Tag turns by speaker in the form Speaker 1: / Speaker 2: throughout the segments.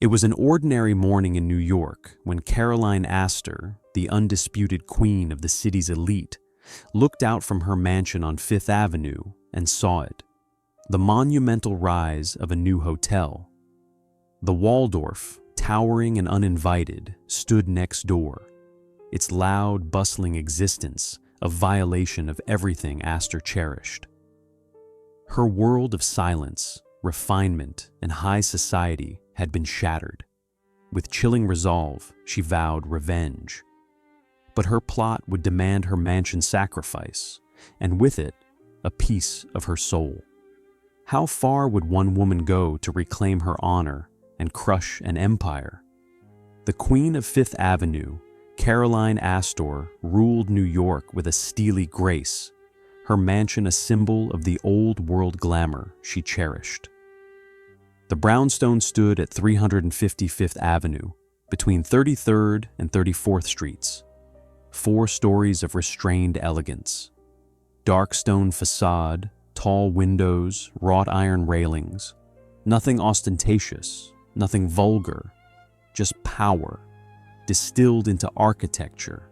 Speaker 1: It was an ordinary morning in New York when Caroline Astor, the undisputed queen of the city's elite, looked out from her mansion on Fifth Avenue and saw it. The monumental rise of a new hotel. The Waldorf, towering and uninvited, stood next door, its loud, bustling existence a violation of everything Astor cherished. Her world of silence, refinement, and high society had been shattered. With chilling resolve, she vowed revenge. But her plot would demand her mansion's sacrifice, and with it, a piece of her soul. How far would one woman go to reclaim her honor and crush an empire? The Queen of Fifth Avenue, Caroline Astor, ruled New York with a steely grace, her mansion a symbol of the old world glamour she cherished. The brownstone stood at 355th Avenue, between 33rd and 34th Streets, 4 stories of restrained elegance. Dark stone facade, tall windows, wrought iron railings. Nothing ostentatious, nothing vulgar, just power, distilled into architecture.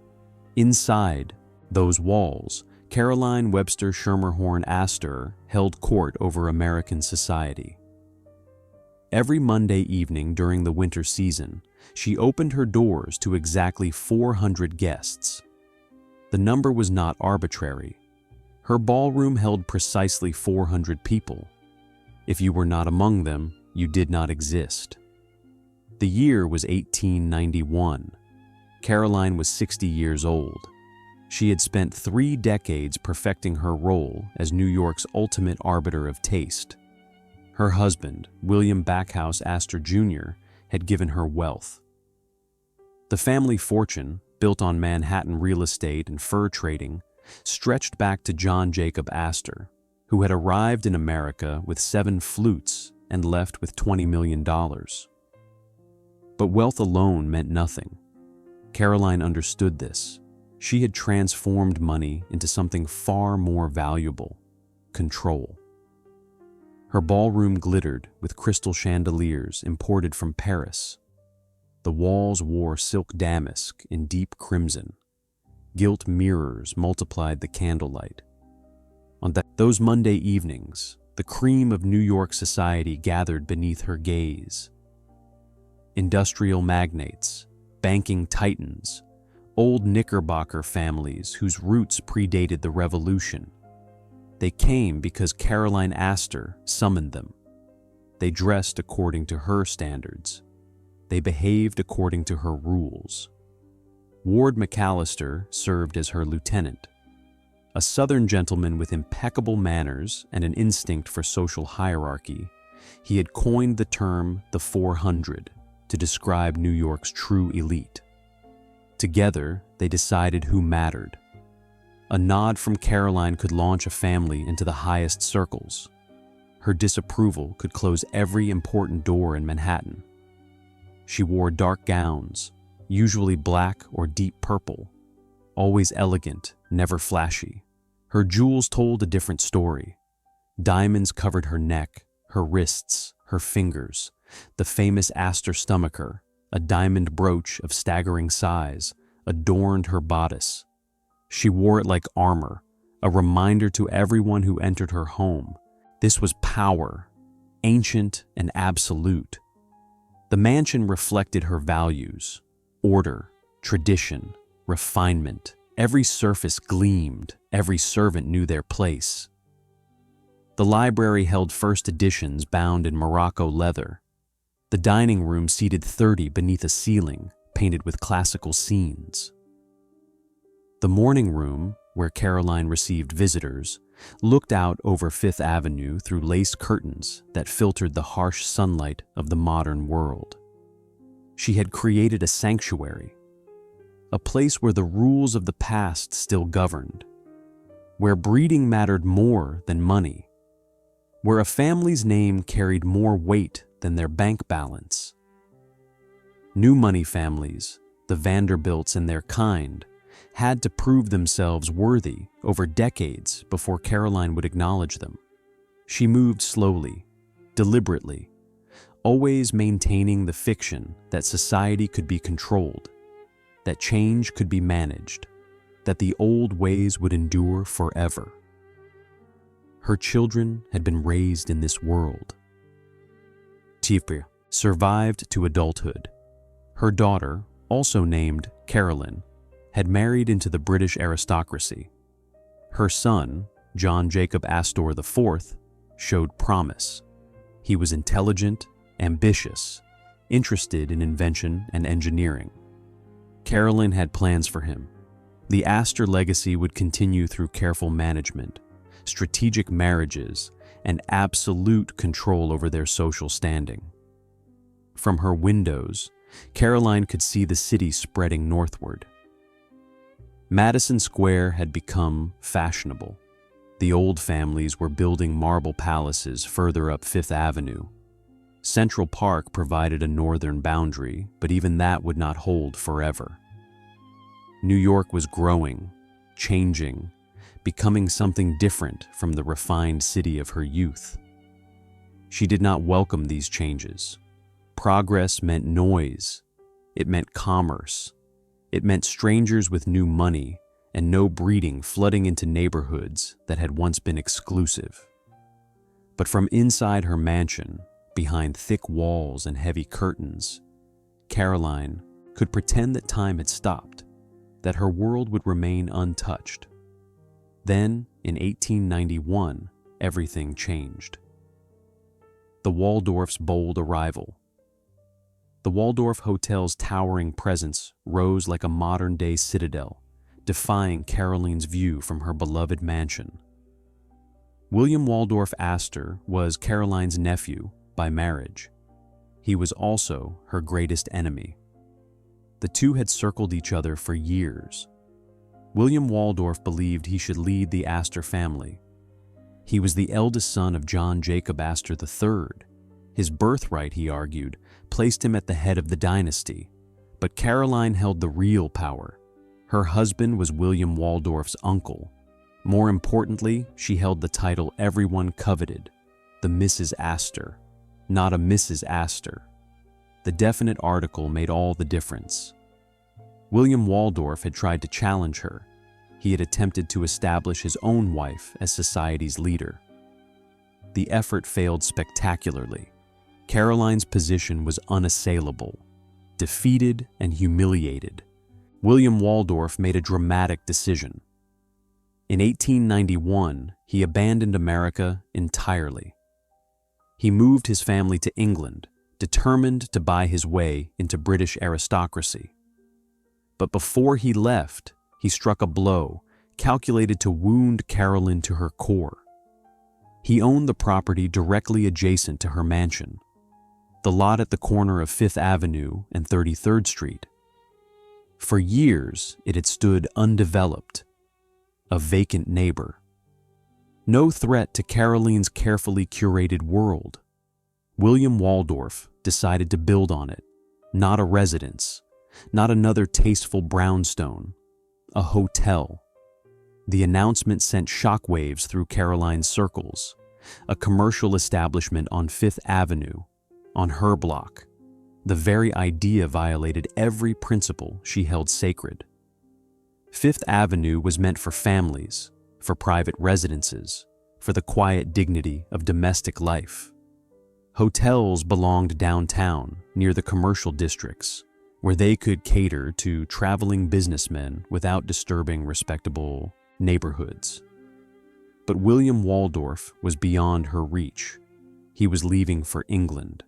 Speaker 1: Inside those walls, Caroline Webster Schermerhorn Astor held court over American society. Every Monday evening during the winter season, she opened her doors to exactly 400 guests. The number was not arbitrary. Her ballroom held precisely 400 people. If you were not among them, you did not exist. The year was 1891. Caroline was 60 years old. She had spent 3 decades perfecting her role as New York's ultimate arbiter of taste. Her husband, William Backhouse Astor Jr., had given her wealth. The family fortune, built on Manhattan real estate and fur trading, stretched back to John Jacob Astor, who had arrived in America with 7 flutes and left with $20 million. But wealth alone meant nothing. Caroline understood this. She had transformed money into something far more valuable: control. Her ballroom glittered with crystal chandeliers imported from Paris. The walls wore silk damask in deep crimson. Gilt mirrors multiplied the candlelight. On those Monday evenings, the cream of New York society gathered beneath her gaze. Industrial magnates, banking titans, old Knickerbocker families whose roots predated the Revolution. They came because Caroline Astor summoned them. They dressed according to her standards. They behaved according to her rules. Ward McAllister served as her lieutenant. A Southern gentleman with impeccable manners and an instinct for social hierarchy, he had coined the term the 400 to describe New York's true elite. Together, they decided who mattered. A nod from Caroline could launch a family into the highest circles. Her disapproval could close every important door in Manhattan. She wore dark gowns, usually black or deep purple, always elegant, never flashy. Her jewels told a different story. Diamonds covered her neck, her wrists, her fingers. The famous Astor stomacher, a diamond brooch of staggering size, adorned her bodice. She wore it like armor, a reminder to everyone who entered her home. This was power, ancient and absolute. The mansion reflected her values: order, tradition, refinement. Every surface gleamed, every servant knew their place. The library held first editions bound in Morocco leather. The dining room seated 30 beneath a ceiling painted with classical scenes. The morning room, where Caroline received visitors, looked out over Fifth Avenue through lace curtains that filtered the harsh sunlight of the modern world. She had created a sanctuary, a place where the rules of the past still governed, where breeding mattered more than money, where a family's name carried more weight than their bank balance. New money families, the Vanderbilts and their kind, had to prove themselves worthy over decades before Caroline would acknowledge them. She moved slowly, deliberately, always maintaining the fiction that society could be controlled, that change could be managed, that the old ways would endure forever. Her children had been raised in this world. Tifre survived to adulthood. Her daughter, also named Caroline, had married into the British aristocracy. Her son, John Jacob Astor IV, showed promise. He was intelligent, ambitious, interested in invention and engineering. Caroline had plans for him. The Astor legacy would continue through careful management, strategic marriages, and absolute control over their social standing. From her windows, Caroline could see the city spreading northward. Madison Square had become fashionable. The old families were building marble palaces further up Fifth Avenue. Central Park provided a northern boundary, but even that would not hold forever. New York was growing, changing, becoming something different from the refined city of her youth. She did not welcome these changes. Progress meant noise. It meant commerce. It meant strangers with new money and no breeding flooding into neighborhoods that had once been exclusive. But from inside her mansion, behind thick walls and heavy curtains, Caroline could pretend that time had stopped, that her world would remain untouched. Then, in 1891, everything changed. The Waldorf's bold arrival. The Waldorf Hotel's towering presence rose like a modern-day citadel, defying Caroline's view from her beloved mansion. William Waldorf Astor was Caroline's nephew by marriage. He was also her greatest enemy. The two had circled each other for years. William Waldorf believed he should lead the Astor family. He was the eldest son of John Jacob Astor III. His birthright, he argued, placed him at the head of the dynasty. But Caroline held the real power. Her husband was William Waldorf's uncle. More importantly, she held the title everyone coveted, the Mrs. Astor, not a Mrs. Astor. The definite article made all the difference. William Waldorf had tried to challenge her. He had attempted to establish his own wife as society's leader. The effort failed spectacularly. Caroline's position was unassailable. Defeated and humiliated, William Waldorf made a dramatic decision. In 1891, he abandoned America entirely. He moved his family to England, determined to buy his way into British aristocracy. But before he left, he struck a blow calculated to wound Caroline to her core. He owned the property directly adjacent to her mansion, the lot at the corner of Fifth Avenue and 33rd Street. For years, it had stood undeveloped, a vacant neighbor. No threat to Caroline's carefully curated world. William Waldorf decided to build on it, not a residence, not another tasteful brownstone, a hotel. The announcement sent shockwaves through Caroline's circles, a commercial establishment on Fifth Avenue, on her block. The very idea violated every principle she held sacred. Fifth Avenue was meant for families, for private residences, for the quiet dignity of domestic life. Hotels belonged downtown, near the commercial districts, where they could cater to traveling businessmen without disturbing respectable neighborhoods. But William Waldorf was beyond her reach. He was leaving for England.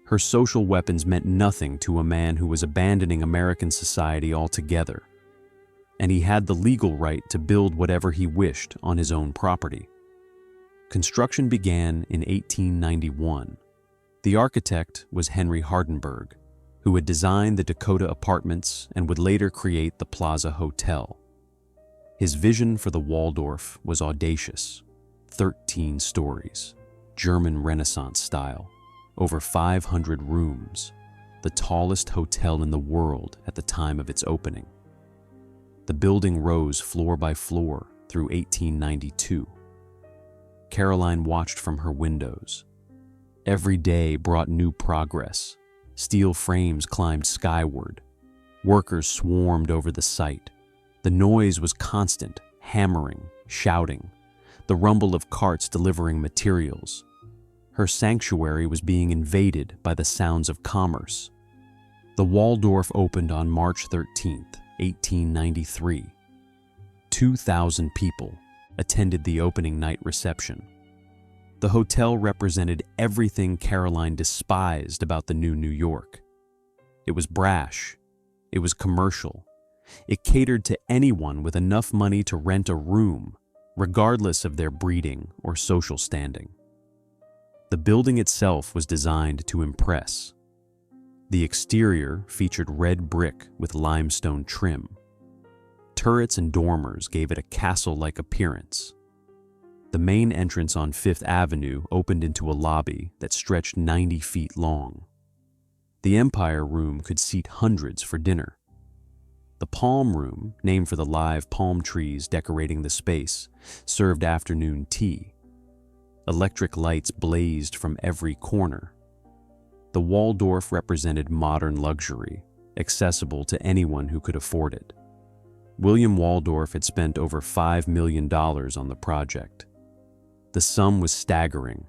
Speaker 1: Her social weapons meant nothing to a man who was abandoning American society altogether, and he had the legal right to build whatever he wished on his own property. Construction began in 1891. The architect was Henry Hardenberg, who had designed the Dakota Apartments and would later create the Plaza Hotel. His vision for the Waldorf was audacious: 13 stories, German Renaissance style, over 500 rooms, the tallest hotel in the world at the time of its opening. The building rose floor by floor through 1892. Caroline watched from her windows. Every day brought new progress. Steel frames climbed skyward. Workers swarmed over the site. The noise was constant, hammering, shouting, the rumble of carts delivering materials. Her sanctuary was being invaded by the sounds of commerce. The Waldorf opened on March 13, 1893. 2,000 people attended the opening night reception. The hotel represented everything Caroline despised about the new New York. It was brash. It was commercial. It catered to anyone with enough money to rent a room, regardless of their breeding or social standing. The building itself was designed to impress. The exterior featured red brick with limestone trim. Turrets and dormers gave it a castle-like appearance. The main entrance on Fifth Avenue opened into a lobby that stretched 90 feet long. The Empire Room could seat hundreds for dinner. The Palm Room, named for the live palm trees decorating the space, served afternoon tea. Electric lights blazed from every corner. The Waldorf represented modern luxury, accessible to anyone who could afford it. William Waldorf had spent over $5 million on the project. The sum was staggering,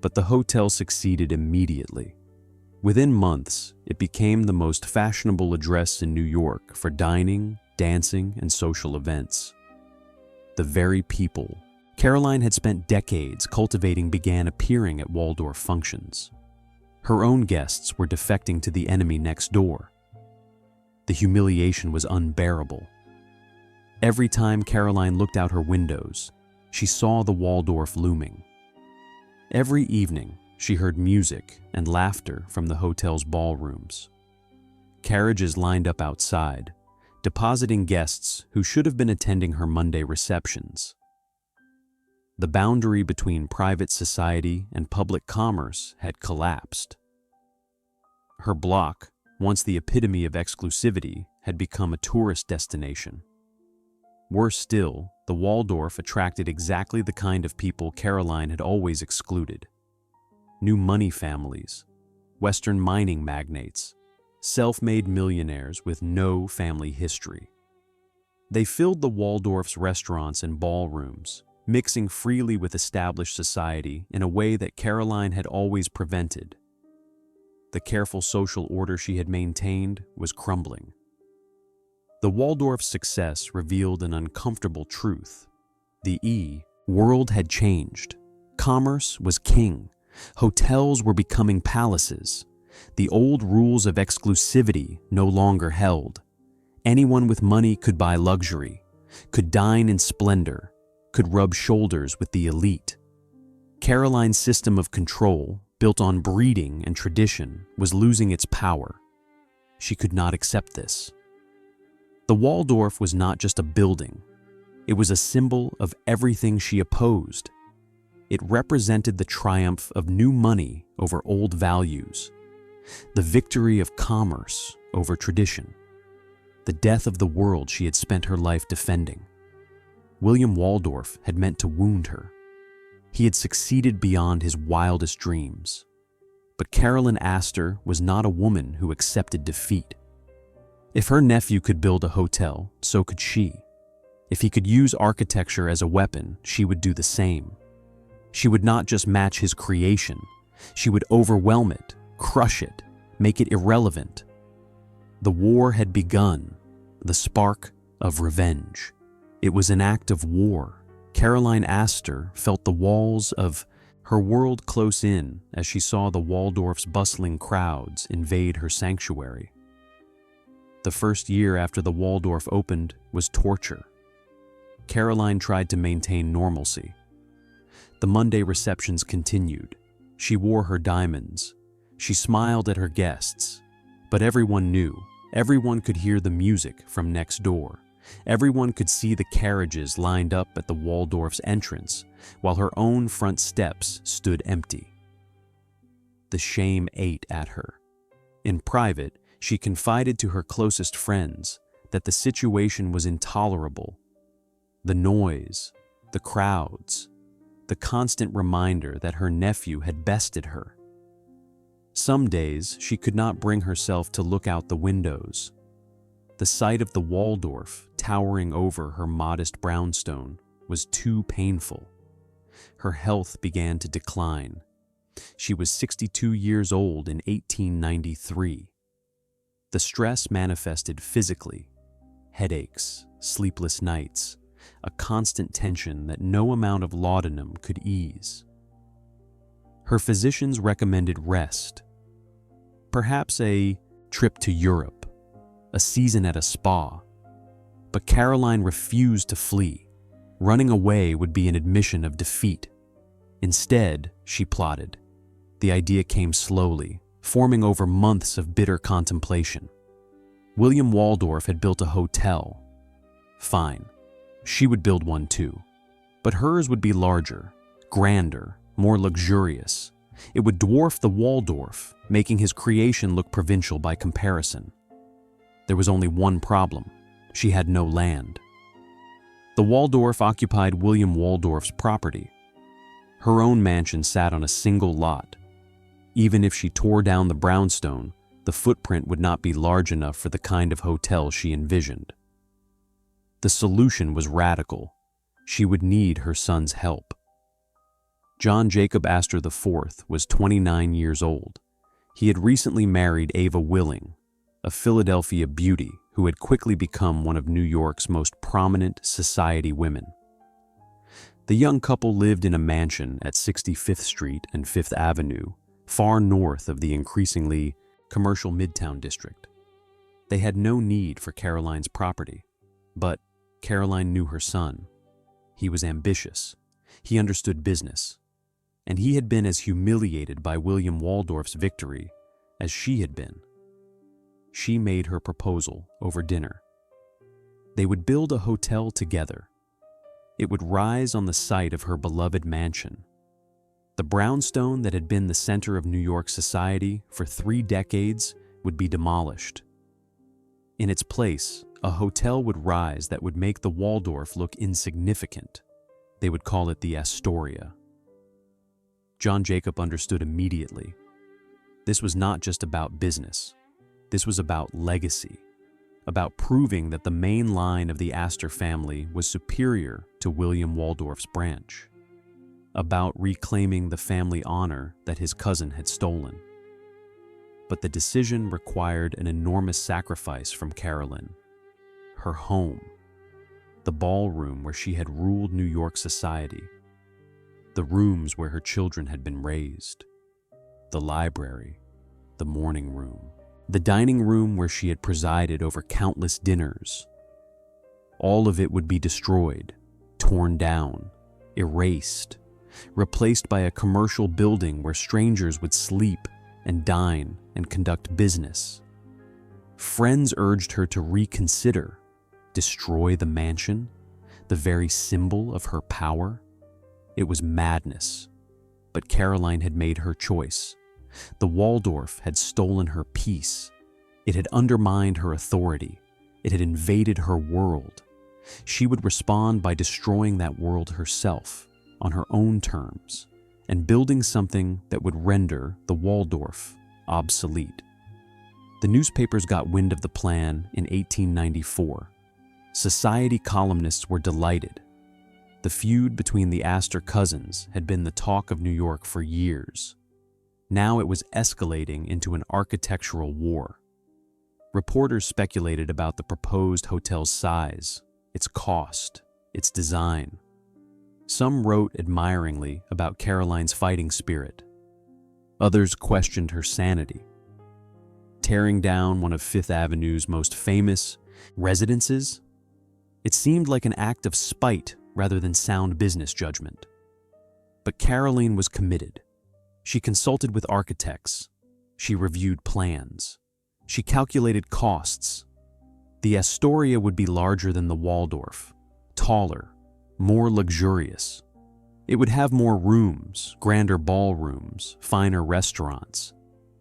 Speaker 1: but the hotel succeeded immediately. Within months, it became the most fashionable address in New York for dining, dancing, and social events. The very people Caroline had spent decades cultivating began appearing at Waldorf functions. Her own guests were defecting to the enemy next door. The humiliation was unbearable. Every time Caroline looked out her windows, she saw the Waldorf looming. Every evening, she heard music and laughter from the hotel's ballrooms. Carriages lined up outside, depositing guests who should have been attending her Monday receptions. The boundary between private society and public commerce had collapsed. Her block, once the epitome of exclusivity, had become a tourist destination. Worse still, the Waldorf attracted exactly the kind of people Caroline had always excluded. New money families, Western mining magnates, self-made millionaires with no family history. They filled the Waldorf's restaurants and ballrooms, mixing freely with established society in a way that Caroline had always prevented. The careful social order she had maintained was crumbling. The Waldorf's success revealed an uncomfortable truth. The world had changed. Commerce was king. Hotels were becoming palaces. The old rules of exclusivity no longer held. Anyone with money could buy luxury, could dine in splendor, could rub shoulders with the elite. Caroline's system of control, built on breeding and tradition, was losing its power. She could not accept this. The Waldorf was not just a building. It was a symbol of everything she opposed. It represented the triumph of new money over old values, the victory of commerce over tradition, the death of the world she had spent her life defending. William Waldorf had meant to wound her. He had succeeded beyond his wildest dreams. But Caroline Astor was not a woman who accepted defeat. If her nephew could build a hotel, so could she. If he could use architecture as a weapon, she would do the same. She would not just match his creation. She would overwhelm it, crush it, make it irrelevant. The war had begun, the spark of revenge. It was an act of war. Caroline Astor felt the walls of her world close in as she saw the Waldorf's bustling crowds invade her sanctuary. The first year after the Waldorf opened was torture. Caroline tried to maintain normalcy. The Monday receptions continued. She wore her diamonds. She smiled at her guests. But everyone knew. Everyone could hear the music from next door. Everyone could see the carriages lined up at the Waldorf's entrance, while her own front steps stood empty. The shame ate at her. In private, she confided to her closest friends that the situation was intolerable. The noise, the crowds, the constant reminder that her nephew had bested her. Some days she could not bring herself to look out the windows. The sight of the Waldorf towering over her modest brownstone was too painful. Her health began to decline. She was 62 years old in 1893. The stress manifested physically: headaches, sleepless nights, a constant tension that no amount of laudanum could ease. Her physicians recommended rest, perhaps a trip to Europe, a season at a spa. But Caroline refused to flee. Running away would be an admission of defeat. Instead, she plotted. The idea came slowly, forming over months of bitter contemplation. William Waldorf had built a hotel. Fine, she would build one too. But hers would be larger, grander, more luxurious. It would dwarf the Waldorf, making his creation look provincial by comparison. There was only one problem: she had no land. The Waldorf occupied William Waldorf's property. Her own mansion sat on a single lot. Even if she tore down the brownstone, the footprint would not be large enough for the kind of hotel she envisioned. The solution was radical. She would need her son's help. John Jacob Astor IV was 29 years old. He had recently married Ava Willing, a Philadelphia beauty who had quickly become one of New York's most prominent society women. The young couple lived in a mansion at 65th Street and 5th Avenue, far north of the increasingly commercial Midtown district. They had no need for Caroline's property, but Caroline knew her son. He was ambitious, he understood business, and he had been as humiliated by William Waldorf's victory as she had been. She made her proposal over dinner. They would build a hotel together. It would rise on the site of her beloved mansion. The brownstone that had been the center of New York society for 3 decades would be demolished. In its place, a hotel would rise that would make the Waldorf look insignificant. They would call it the Astoria. John Jacob understood immediately. This was not just about business. This was about legacy, about proving that the main line of the Astor family was superior to William Waldorf's branch, about reclaiming the family honor that his cousin had stolen. But the decision required an enormous sacrifice from Caroline. Her home, the ballroom where she had ruled New York society, the rooms where her children had been raised, the library, the morning room, the dining room where she had presided over countless dinners. All of it would be destroyed, torn down, erased, replaced by a commercial building where strangers would sleep and dine and conduct business. Friends urged her to reconsider, destroy the mansion, the very symbol of her power. It was madness, but Caroline had made her choice. The Waldorf had stolen her peace. It had undermined her authority. It had invaded her world. She would respond by destroying that world herself, on her own terms, and building something that would render the Waldorf obsolete. The newspapers got wind of the plan in 1894. Society columnists were delighted. The feud between the Astor cousins had been the talk of New York for years. Now it was escalating into an architectural war. Reporters speculated about the proposed hotel's size, its cost, its design. Some wrote admiringly about Caroline's fighting spirit. Others questioned her sanity. Tearing down one of Fifth Avenue's most famous residences, it seemed like an act of spite rather than sound business judgment. But Caroline was committed. She consulted with architects. She reviewed plans. She calculated costs. The Astoria would be larger than the Waldorf, taller, more luxurious. It would have more rooms, grander ballrooms, finer restaurants.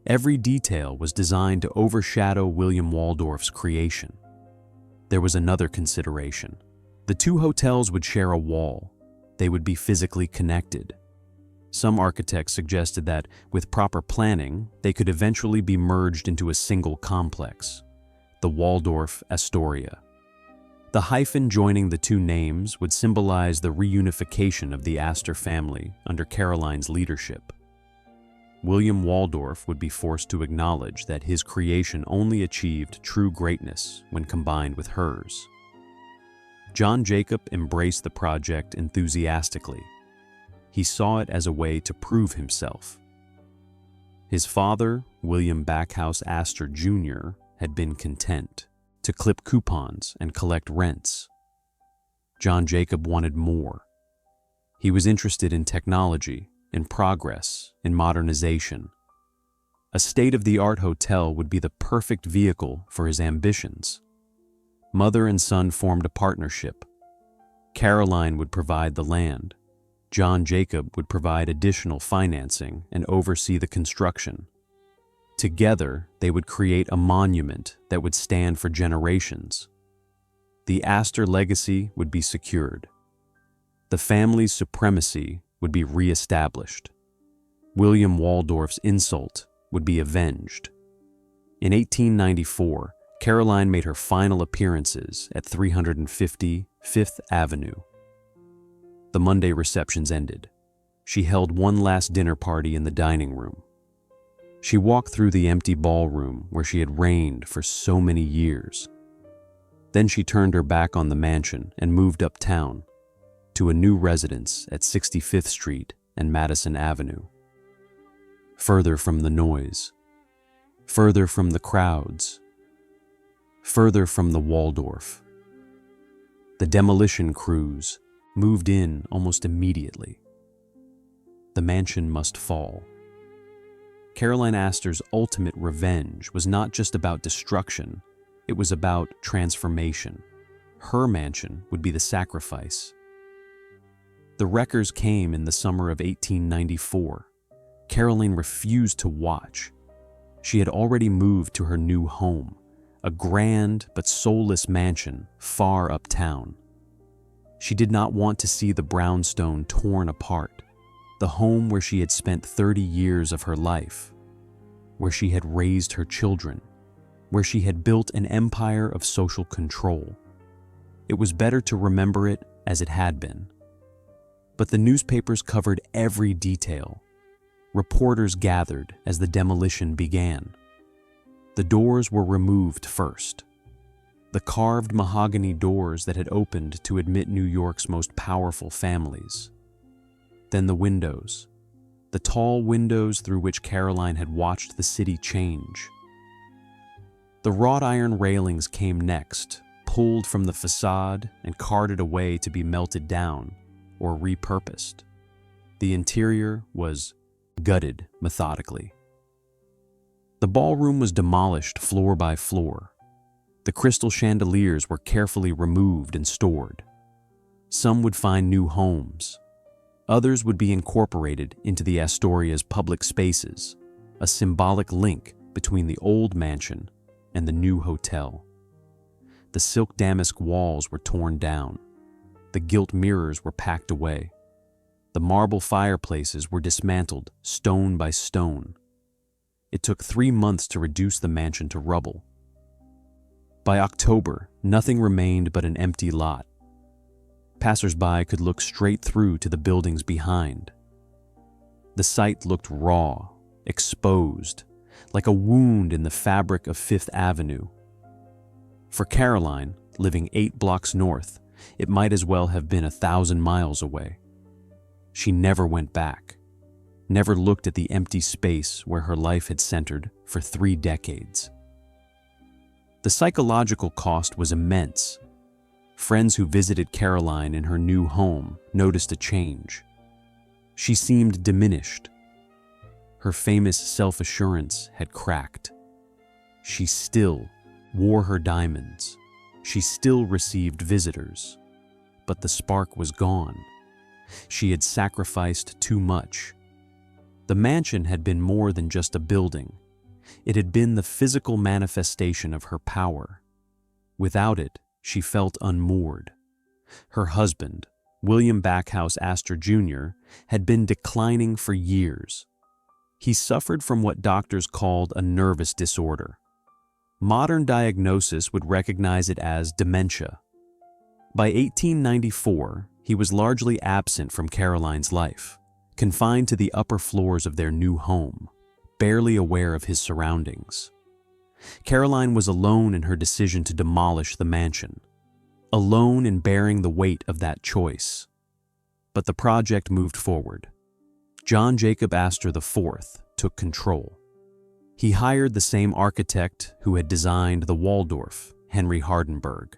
Speaker 1: Every detail was designed to overshadow William Waldorf's creation. There was another consideration. The two hotels would share a wall. They would be physically connected. Some architects suggested that, with proper planning, they could eventually be merged into a single complex, the Waldorf-Astoria. The hyphen joining the two names would symbolize the reunification of the Astor family under Caroline's leadership. William Waldorf would be forced to acknowledge that his creation only achieved true greatness when combined with hers. John Jacob embraced the project enthusiastically. He saw it as a way to prove himself. His father, William Backhouse Astor Jr., had been content to clip coupons and collect rents. John Jacob wanted more. He was interested in technology, in progress, in modernization. A state-of-the-art hotel would be the perfect vehicle for his ambitions. Mother and son formed a partnership. Caroline would provide the land. John Jacob would provide additional financing and oversee the construction. Together, they would create a monument that would stand for generations. The Astor legacy would be secured. The family's supremacy would be re-established. William Waldorf's insult would be avenged. In 1894, Caroline made her final appearances at 350 Fifth Avenue. The Monday receptions ended. She held one last dinner party in the dining room. She walked through the empty ballroom where she had reigned for so many years. Then she turned her back on the mansion and moved uptown to a new residence at 65th Street and Madison Avenue. Further from the noise, further from the crowds, further from the Waldorf. The demolition crews moved in almost immediately. The mansion must fall. Caroline Astor's ultimate revenge was not just about destruction, it was about transformation. Her mansion would be the sacrifice. The wreckers came in the summer of 1894. Caroline refused to watch. She had already moved to her new home, a grand but soulless mansion far uptown. She did not want to see the brownstone torn apart, the home where she had spent 30 years of her life, where she had raised her children, where she had built an empire of social control. It was better to remember it as it had been. But the newspapers covered every detail. Reporters gathered as the demolition began. The doors were removed first. The carved mahogany doors that had opened to admit New York's most powerful families. Then the windows, the tall windows through which Caroline had watched the city change. The wrought iron railings came next, pulled from the facade and carted away to be melted down or repurposed. The interior was gutted methodically. The ballroom was demolished floor by floor. The crystal chandeliers were carefully removed and stored. Some would find new homes. Others would be incorporated into the Astoria's public spaces, a symbolic link between the old mansion and the new hotel. The silk damask walls were torn down. The gilt mirrors were packed away. The marble fireplaces were dismantled stone by stone. It took 3 months to reduce the mansion to rubble. By October, nothing remained but an empty lot. Passers-by could look straight through to the buildings behind. The site looked raw, exposed, like a wound in the fabric of Fifth Avenue. For Caroline, living 8 blocks north, it might as well have been 1,000 miles away. She never went back, never looked at the empty space where her life had centered for 3 decades. The psychological cost was immense. Friends who visited Caroline in her new home noticed a change. She seemed diminished. Her famous self-assurance had cracked. She still wore her diamonds. She still received visitors. But the spark was gone. She had sacrificed too much. The mansion had been more than just a building. It had been the physical manifestation of her power. Without it, she felt unmoored. Her husband, William Backhouse Astor Jr., had been declining for years. He suffered from what doctors called a nervous disorder. Modern diagnosis would recognize it as dementia. By 1894, he was largely absent from Caroline's life, confined to the upper floors of their new home, barely aware of his surroundings. Caroline was alone in her decision to demolish the mansion, alone in bearing the weight of that choice. But the project moved forward. John Jacob Astor IV took control. He hired the same architect who had designed the Waldorf, Henry Hardenberg.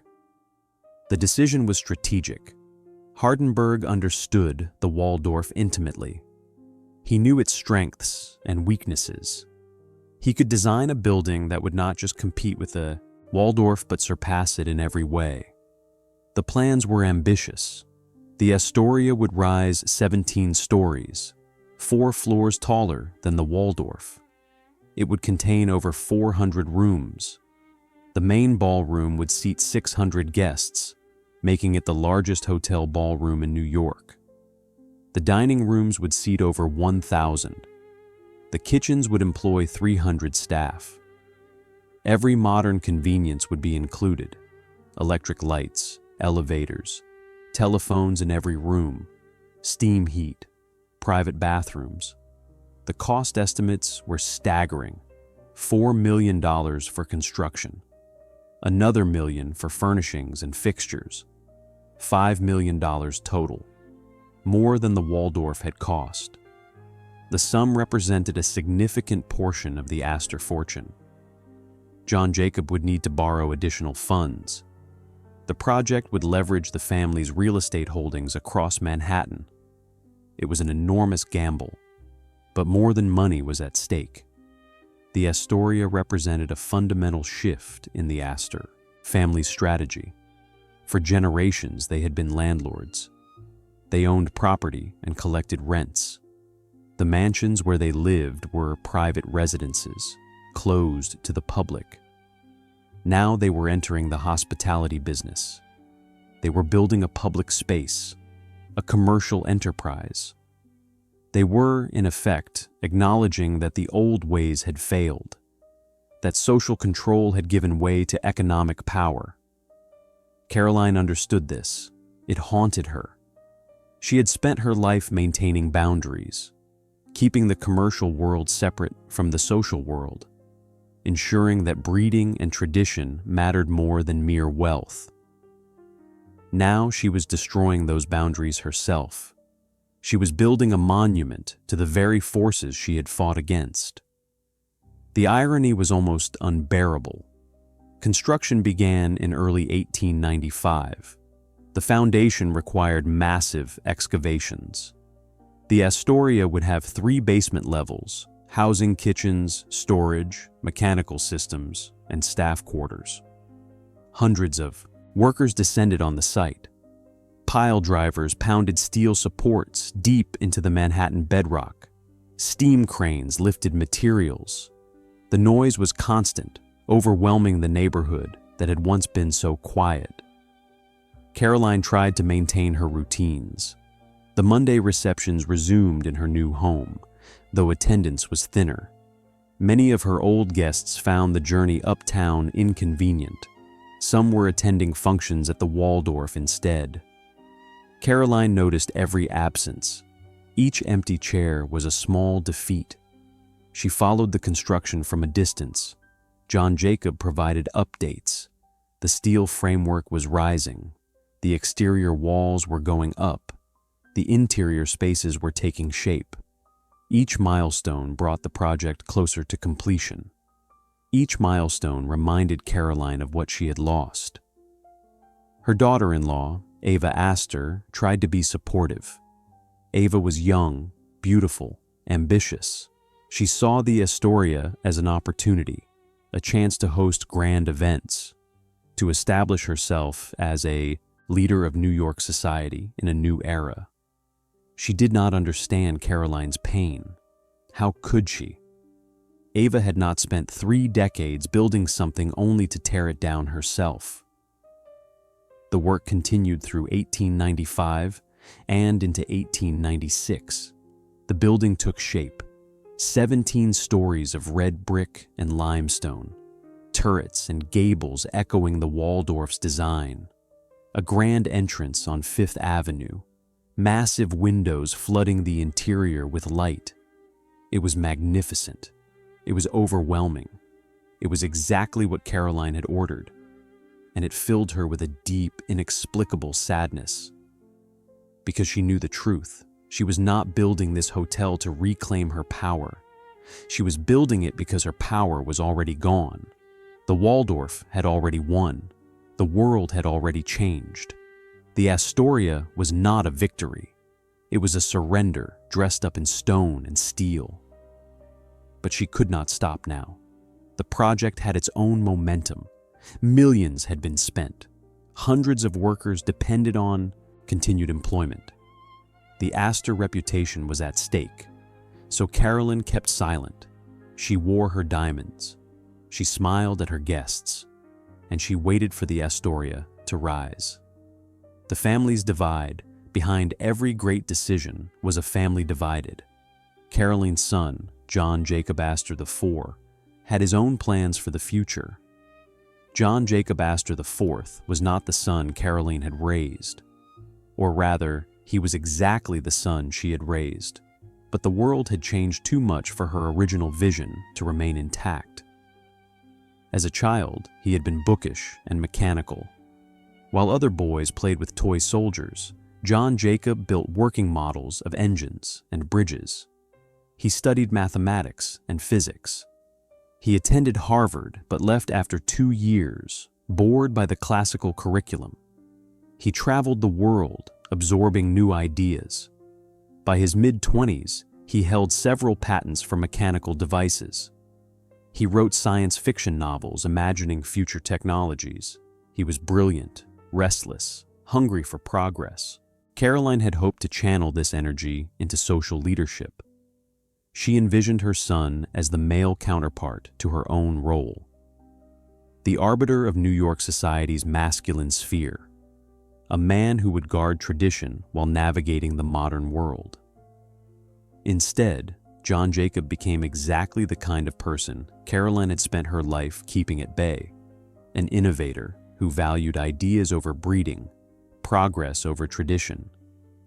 Speaker 1: The decision was strategic. Hardenberg understood the Waldorf intimately. He knew its strengths and weaknesses. He could design a building that would not just compete with the Waldorf but surpass it in every way. The plans were ambitious. The Astoria would rise 17 stories, 4 floors taller than the Waldorf. It would contain over 400 rooms. The main ballroom would seat 600 guests, making it the largest hotel ballroom in New York. The dining rooms would seat over 1,000. The kitchens would employ 300 staff. Every modern convenience would be included: electric lights, elevators, telephones in every room, steam heat, private bathrooms. The cost estimates were staggering: $4 million for construction, another $1 million for furnishings and fixtures, $5 million total, more than the Waldorf had cost. The sum represented a significant portion of the Astor fortune. John Jacob would need to borrow additional funds. The project would leverage the family's real estate holdings across Manhattan. It was an enormous gamble, but more than money was at stake. The Astoria represented a fundamental shift in the Astor family's strategy. For generations, they had been landlords. They owned property and collected rents. The mansions where they lived were private residences, closed to the public. Now they were entering the hospitality business. They were building a public space, a commercial enterprise. They were, in effect, acknowledging that the old ways had failed, that social control had given way to economic power. Caroline understood this. It haunted her. She had spent her life maintaining boundaries, keeping the commercial world separate from the social world, ensuring that breeding and tradition mattered more than mere wealth. Now she was destroying those boundaries herself. She was building a monument to the very forces she had fought against. The irony was almost unbearable. Construction began in early 1895. The foundation required massive excavations. The Astoria would have 3 basement levels, housing kitchens, storage, mechanical systems, and staff quarters. Hundreds of workers descended on the site. Pile drivers pounded steel supports deep into the Manhattan bedrock. Steam cranes lifted materials. The noise was constant, overwhelming the neighborhood that had once been so quiet. Caroline tried to maintain her routines. The Monday receptions resumed in her new home, though attendance was thinner. Many of her old guests found the journey uptown inconvenient. Some were attending functions at the Waldorf instead. Caroline noticed every absence. Each empty chair was a small defeat. She followed the construction from a distance. John Jacob provided updates. The steel framework was rising. The exterior walls were going up. The interior spaces were taking shape. Each milestone brought the project closer to completion. Each milestone reminded Caroline of what she had lost. Her daughter-in-law, Ava Astor, tried to be supportive. Ava was young, beautiful, ambitious. She saw the Astoria as an opportunity, a chance to host grand events, to establish herself as a leader of New York society in a new era. She did not understand Caroline's pain. How could she? Ava had not spent 3 decades building something only to tear it down herself. The work continued through 1895, and into 1896. The building took shape. 17 stories of red brick and limestone, turrets and gables echoing the Waldorf's design, a grand entrance on Fifth Avenue, massive windows flooding the interior with light. It was magnificent. It was overwhelming. It was exactly what Caroline had ordered, and it filled her with a deep, inexplicable sadness. Because she knew the truth. She was not building this hotel to reclaim her power. She was building it because her power was already gone. The Waldorf had already won. The world had already changed. The Astoria was not a victory. It was a surrender dressed up in stone and steel. But she could not stop now. The project had its own momentum. Millions had been spent. Hundreds of workers depended on continued employment. The Astor reputation was at stake, so Caroline kept silent. She wore her diamonds. She smiled at her guests, and she waited for the Astoria to rise. The family's divide, behind every great decision, was a family divided. Caroline's son, John Jacob Astor IV, had his own plans for the future. John Jacob Astor IV was not the son Caroline had raised, or rather, he was exactly the son she had raised, but the world had changed too much for her original vision to remain intact. As a child, he had been bookish and mechanical. While other boys played with toy soldiers, John Jacob built working models of engines and bridges. He studied mathematics and physics. He attended Harvard but left after 2 years, bored by the classical curriculum. He traveled the world, absorbing new ideas. By his mid-20s, he held several patents for mechanical devices. He wrote science fiction novels imagining future technologies. He was brilliant, restless, hungry for progress. Caroline had hoped to channel this energy into social leadership. She envisioned her son as the male counterpart to her own role. The arbiter of New York society's masculine sphere. A man who would guard tradition while navigating the modern world. Instead, John Jacob became exactly the kind of person Caroline had spent her life keeping at bay, an innovator who valued ideas over breeding, progress over tradition,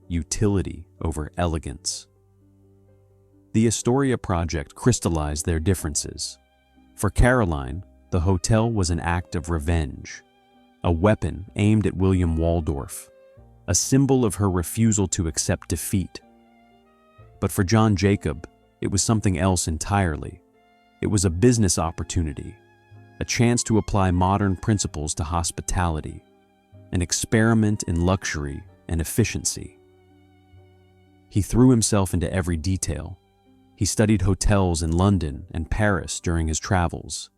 Speaker 1: utility over elegance. The Astoria project crystallized their differences. For Caroline, the hotel was an act of revenge, a weapon aimed at William Waldorf, a symbol of her refusal to accept defeat. But for John Jacob, it was something else entirely. It was a business opportunity, a chance to apply modern principles to hospitality, an experiment in luxury and efficiency. He threw himself into every detail. He studied hotels in London and Paris during his travels.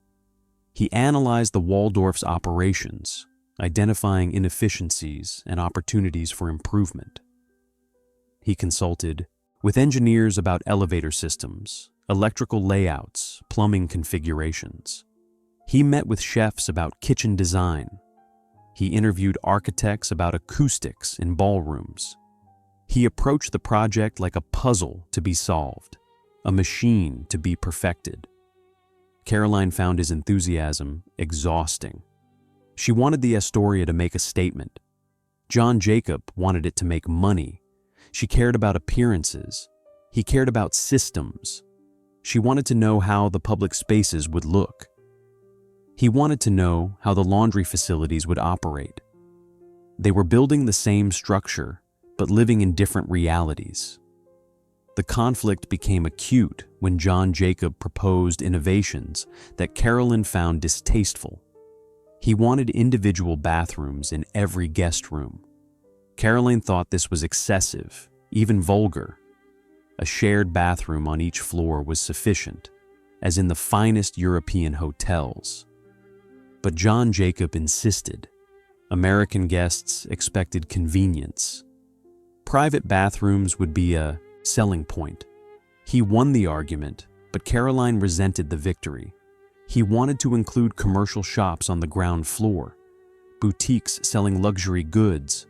Speaker 1: He analyzed the Waldorf's operations, identifying inefficiencies and opportunities for improvement. He consulted with engineers about elevator systems, electrical layouts, plumbing configurations. He met with chefs about kitchen design. He interviewed architects about acoustics in ballrooms. He approached the project like a puzzle to be solved, a machine to be perfected. Caroline found his enthusiasm exhausting. She wanted the Astoria to make a statement. John Jacob wanted it to make money. She cared about appearances. He cared about systems. She wanted to know how the public spaces would look. He wanted to know how the laundry facilities would operate. They were building the same structure, but living in different realities. The conflict became acute when John Jacob proposed innovations that Caroline found distasteful. He wanted individual bathrooms in every guest room. Caroline thought this was excessive, even vulgar. A shared bathroom on each floor was sufficient, as in the finest European hotels. But John Jacob insisted. American guests expected convenience. Private bathrooms would be a selling point. He won the argument, but Caroline resented the victory. He wanted to include commercial shops on the ground floor, boutiques selling luxury goods,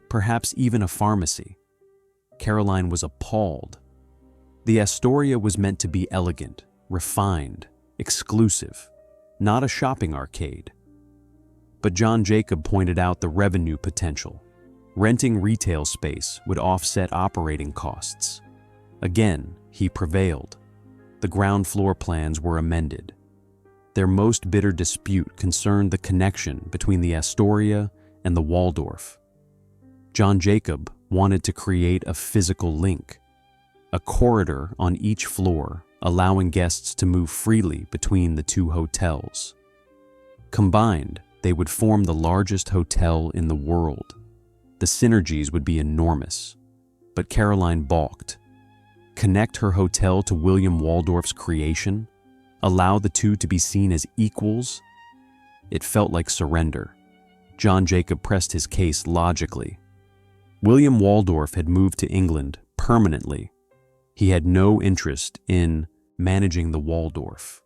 Speaker 1: perhaps even a pharmacy. Caroline was appalled. The Astoria was meant to be elegant, refined, exclusive, not a shopping arcade. But John Jacob pointed out the revenue potential. Renting retail space would offset operating costs. Again, he prevailed. The ground floor plans were amended. Their most bitter dispute concerned the connection between the Astoria and the Waldorf. John Jacob wanted to create a physical link, a corridor on each floor, allowing guests to move freely between the two hotels. Combined, they would form the largest hotel in the world. The synergies would be enormous, but Caroline balked. Connect her hotel to William Waldorf's creation? Allow the two to be seen as equals? It felt like surrender. John Jacob pressed his case logically. William Waldorf had moved to England permanently. He had no interest in managing the Waldorf.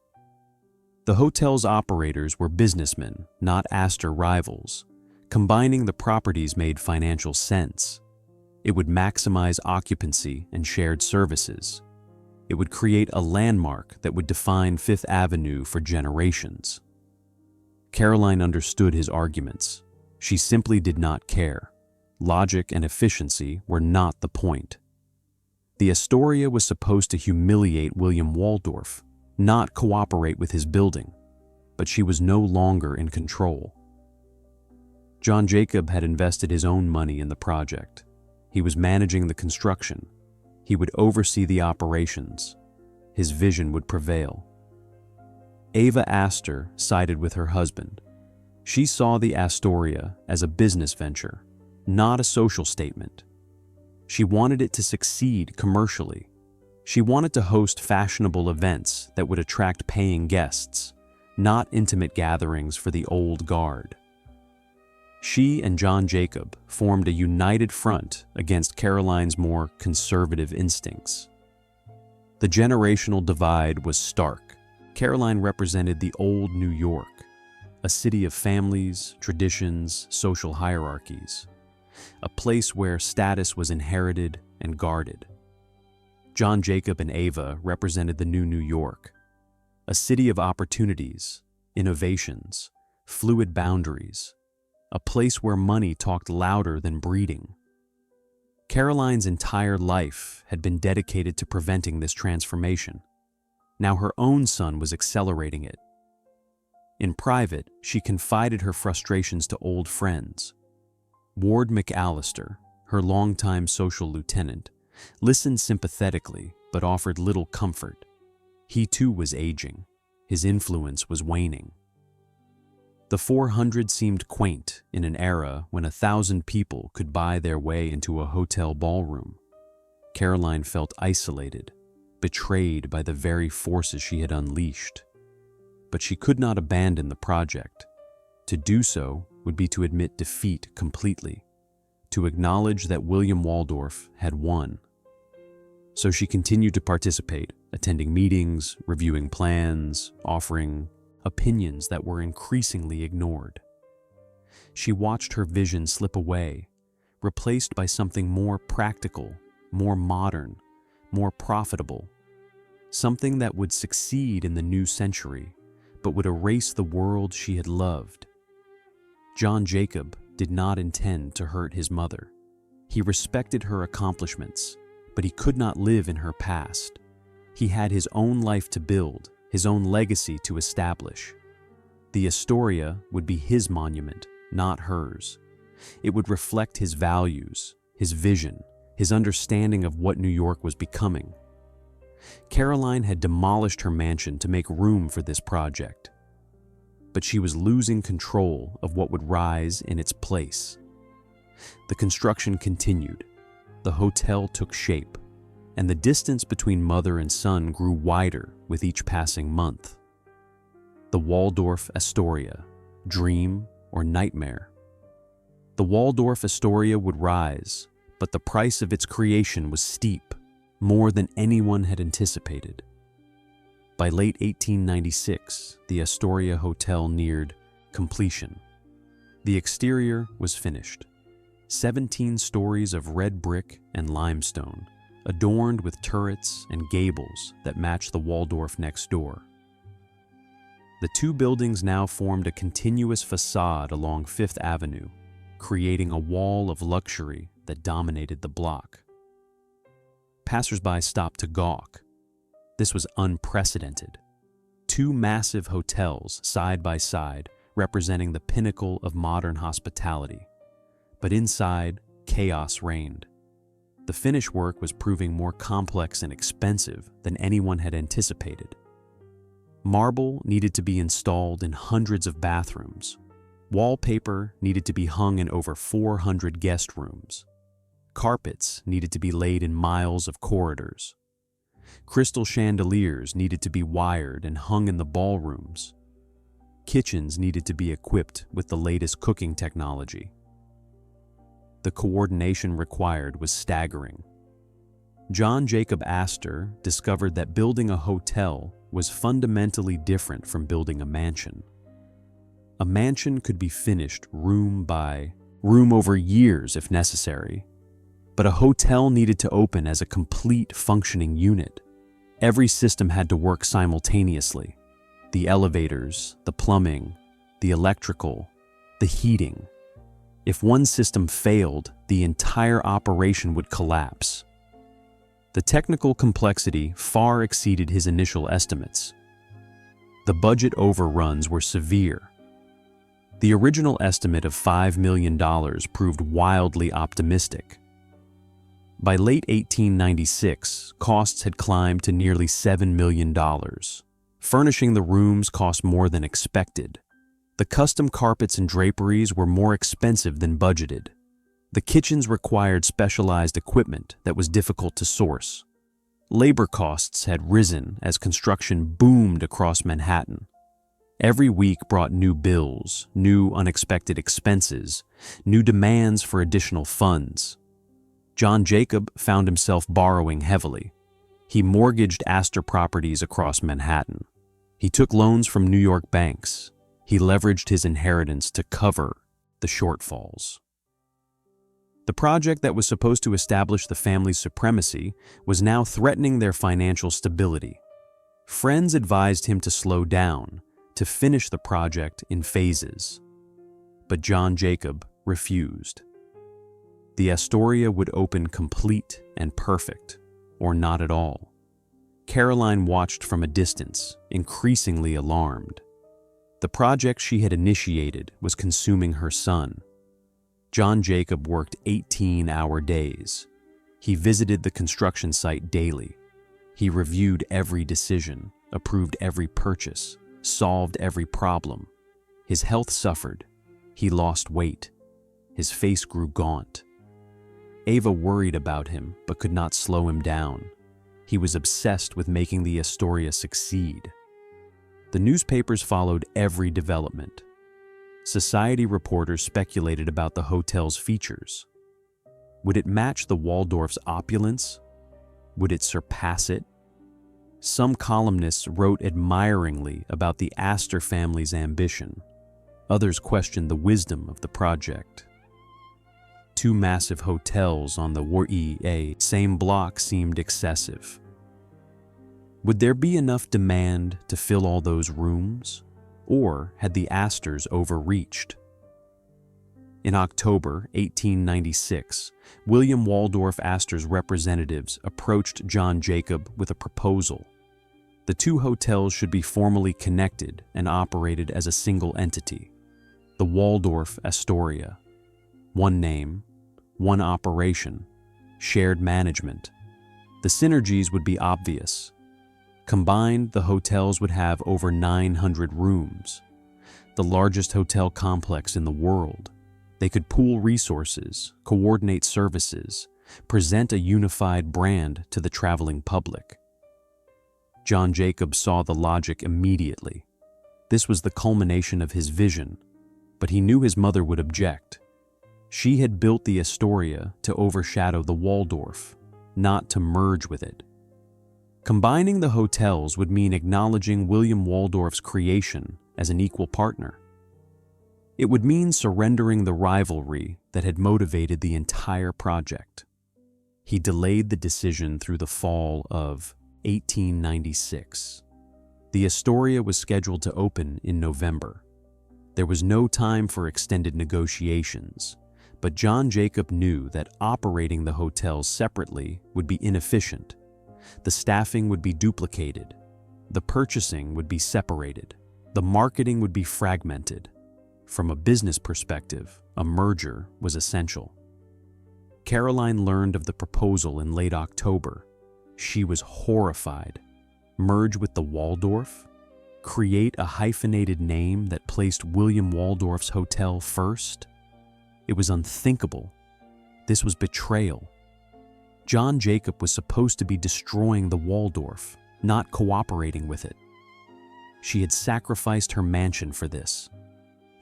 Speaker 1: The hotel's operators were businessmen, not Astor rivals. Combining the properties made financial sense. It would maximize occupancy and shared services. It would create a landmark that would define Fifth Avenue for generations. Caroline understood his arguments. She simply did not care. Logic and efficiency were not the point. The Astoria was supposed to humiliate William Waldorf, not cooperate with his building, but she was no longer in control. John Jacob had invested his own money in the project. He was managing the construction. He would oversee the operations. His vision would prevail. Ava Astor sided with her husband. She saw the Astoria as a business venture, not a social statement. She wanted it to succeed commercially. She wanted to host fashionable events that would attract paying guests, not intimate gatherings for the old guard. She and John Jacob formed a united front against Caroline's more conservative instincts. The generational divide was stark. Caroline represented the old New York, a city of families, traditions, social hierarchies, a place where status was inherited and guarded. John Jacob and Ava represented the new New York, a city of opportunities, innovations, fluid boundaries, a place where money talked louder than breeding. Caroline's entire life had been dedicated to preventing this transformation. Now her own son was accelerating it. In private, she confided her frustrations to old friends. Ward McAllister, her longtime social lieutenant, listened sympathetically but offered little comfort. He too was aging. His influence was waning. The 400 seemed quaint in an era when 1,000 people could buy their way into a hotel ballroom. Caroline felt isolated, betrayed by the very forces she had unleashed. But she could not abandon the project. To do so would be to admit defeat completely, to acknowledge that William Waldorf had won. So she continued to participate, attending meetings, reviewing plans, offering opinions that were increasingly ignored. She watched her vision slip away, replaced by something more practical, more modern, more profitable, something that would succeed in the new century, but would erase the world she had loved. John Jacob did not intend to hurt his mother. He respected her accomplishments, but he could not live in her past. He had his own life to build, his own legacy to establish. The Astoria would be his monument, not hers. It would reflect his values, his vision, his understanding of what New York was becoming. Caroline had demolished her mansion to make room for this project, but she was losing control of what would rise in its place. The construction continued. The hotel took shape, and the distance between mother and son grew wider with each passing month. The Waldorf-Astoria, dream or nightmare? The Waldorf-Astoria would rise, but the price of its creation was steep, more than anyone had anticipated. By late 1896, the Astoria Hotel neared completion. The exterior was finished. 17 stories of red brick and limestone, adorned with turrets and gables that match the Waldorf next door. The two buildings now formed a continuous facade along Fifth Avenue, creating a wall of luxury that dominated the block. Passers-by stopped to gawk. This was unprecedented. Two massive hotels side by side, representing the pinnacle of modern hospitality. But inside, chaos reigned. The finish work was proving more complex and expensive than anyone had anticipated. Marble needed to be installed in hundreds of bathrooms. Wallpaper needed to be hung in over 400 guest rooms. Carpets needed to be laid in miles of corridors. Crystal chandeliers needed to be wired and hung in the ballrooms. Kitchens needed to be equipped with the latest cooking technology. The coordination required was staggering. John Jacob Astor discovered that building a hotel was fundamentally different from building a mansion. A mansion could be finished room by room over years if necessary, but a hotel needed to open as a complete functioning unit. Every system had to work simultaneously. The elevators, the plumbing, the electrical, the heating. If one system failed, the entire operation would collapse. The technical complexity far exceeded his initial estimates. The budget overruns were severe. The original estimate of $5 million proved wildly optimistic. By late 1896, costs had climbed to nearly $7 million. Furnishing the rooms cost more than expected. The custom carpets and draperies were more expensive than budgeted. The kitchens required specialized equipment that was difficult to source. Labor costs had risen as construction boomed across Manhattan. Every week brought new bills, new unexpected expenses, new demands for additional funds. John Jacob found himself borrowing heavily. He mortgaged Astor properties across Manhattan. He took loans from New York banks. He leveraged his inheritance to cover the shortfalls. The project that was supposed to establish the family's supremacy was now threatening their financial stability. Friends advised him to slow down, to finish the project in phases. But John Jacob refused. The Astoria would open complete and perfect, or not at all. Caroline watched from a distance, increasingly alarmed. The project she had initiated was consuming her son. John Jacob worked 18-hour days. He visited the construction site daily. He reviewed every decision, approved every purchase, solved every problem. His health suffered. He lost weight. His face grew gaunt. Ava worried about him but could not slow him down. He was obsessed with making the Astoria succeed. The newspapers followed every development. Society reporters speculated about the hotel's features. Would it match the Waldorf's opulence? Would it surpass it? Some columnists wrote admiringly about the Astor family's ambition. Others questioned the wisdom of the project. Two massive hotels on the same block seemed excessive. Would there be enough demand to fill all those rooms? Or had the Astors overreached? In October 1896, William Waldorf Astor's representatives approached John Jacob with a proposal. The two hotels should be formally connected and operated as a single entity, the Waldorf-Astoria. One name, one operation, shared management. The synergies would be obvious. Combined, the hotels would have over 900 rooms, the largest hotel complex in the world. They could pool resources, coordinate services, present a unified brand to the traveling public. John Jacob saw the logic immediately. This was the culmination of his vision, but he knew his mother would object. She had built the Astoria to overshadow the Waldorf, not to merge with it. Combining the hotels would mean acknowledging William Waldorf's creation as an equal partner. It would mean surrendering the rivalry that had motivated the entire project. He delayed the decision through the fall of 1896. The Astoria was scheduled to open in November. There was no time for extended negotiations, but John Jacob knew that operating the hotels separately would be inefficient. The staffing would be duplicated. The purchasing would be separated. The marketing would be fragmented. From a business perspective, a merger was essential. Caroline learned of the proposal in late October. She was horrified. Merge with the Waldorf? Create a hyphenated name that placed William Waldorf's hotel first? It was unthinkable. This was betrayal. John Jacob was supposed to be destroying the Waldorf, not cooperating with it. She had sacrificed her mansion for this.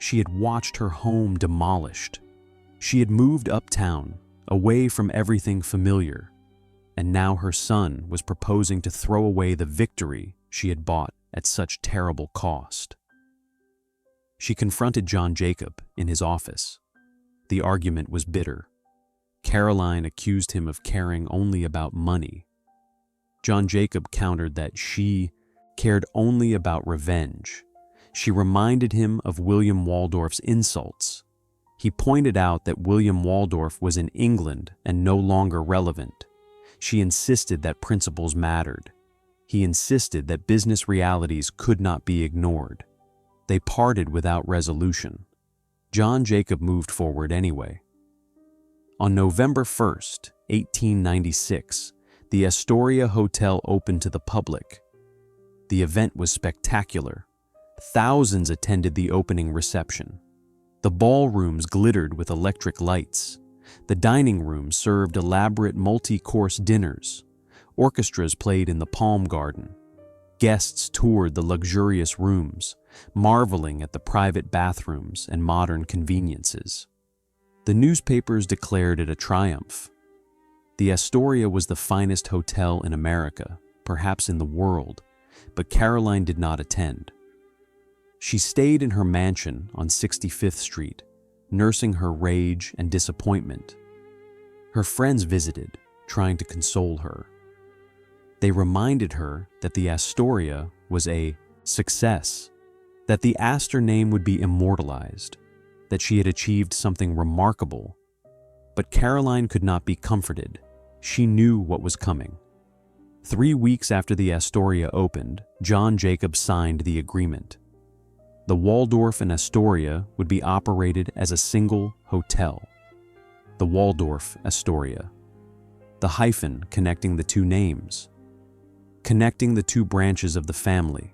Speaker 1: She had watched her home demolished. She had moved uptown, away from everything familiar, and now her son was proposing to throw away the victory she had bought at such terrible cost. She confronted John Jacob in his office. The argument was bitter. Caroline accused him of caring only about money. John Jacob countered that she cared only about revenge. She reminded him of William Waldorf's insults. He pointed out that William Waldorf was in England and no longer relevant. She insisted that principles mattered. He insisted that business realities could not be ignored. They parted without resolution. John Jacob moved forward anyway. On November 1st, 1896, the Astoria Hotel opened to the public. The event was spectacular. Thousands attended the opening reception. The ballrooms glittered with electric lights. The dining rooms served elaborate multi-course dinners. Orchestras played in the Palm Garden. Guests toured the luxurious rooms, marveling at the private bathrooms and modern conveniences. The newspapers declared it a triumph. The Astoria was the finest hotel in America, perhaps in the world, but Caroline did not attend. She stayed in her mansion on 65th Street, nursing her rage and disappointment. Her friends visited, trying to console her. They reminded her that the Astoria was a success, that the Astor name would be immortalized, that she had achieved something remarkable. But Caroline could not be comforted. She knew what was coming. 3 weeks after the Astoria opened, John Jacob signed the agreement. The Waldorf and Astoria would be operated as a single hotel. The Waldorf-Astoria. The hyphen connecting the two names. Connecting the two branches of the family.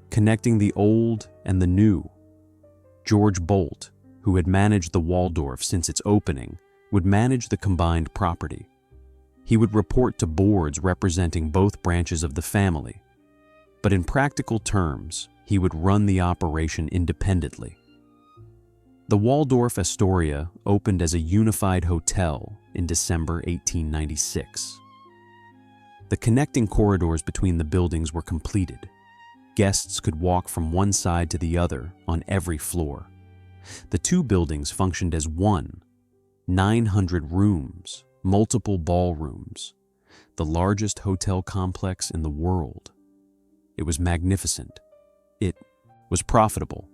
Speaker 1: Connecting the old and the new. George Bolt, who had managed the Waldorf since its opening, would manage the combined property. He would report to boards representing both branches of the family. But in practical terms, he would run the operation independently. The Waldorf-Astoria opened as a unified hotel in December 1896. The connecting corridors between the buildings were completed. Guests could walk from one side to the other on every floor. The two buildings functioned as one, 900 rooms, multiple ballrooms, the largest hotel complex in the world. It was magnificent. It was profitable.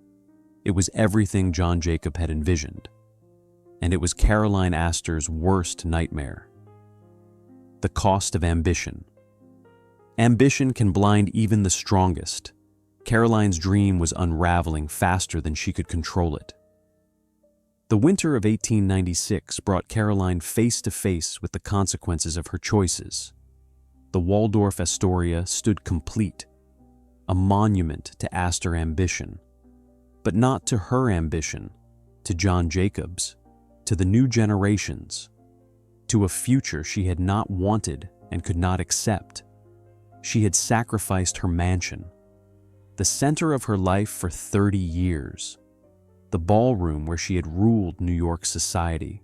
Speaker 1: It was everything John Jacob had envisioned. And it was Caroline Astor's worst nightmare. The cost of ambition. Ambition can blind even the strongest. Caroline's dream was unraveling faster than she could control it. The winter of 1896 brought Caroline face to face with the consequences of her choices. The Waldorf-Astoria stood complete, a monument to Astor ambition, but not to her ambition, to John Jacob's, to the new generations, to a future she had not wanted and could not accept. She had sacrificed her mansion, the center of her life for 30 years, the ballroom where she had ruled New York society,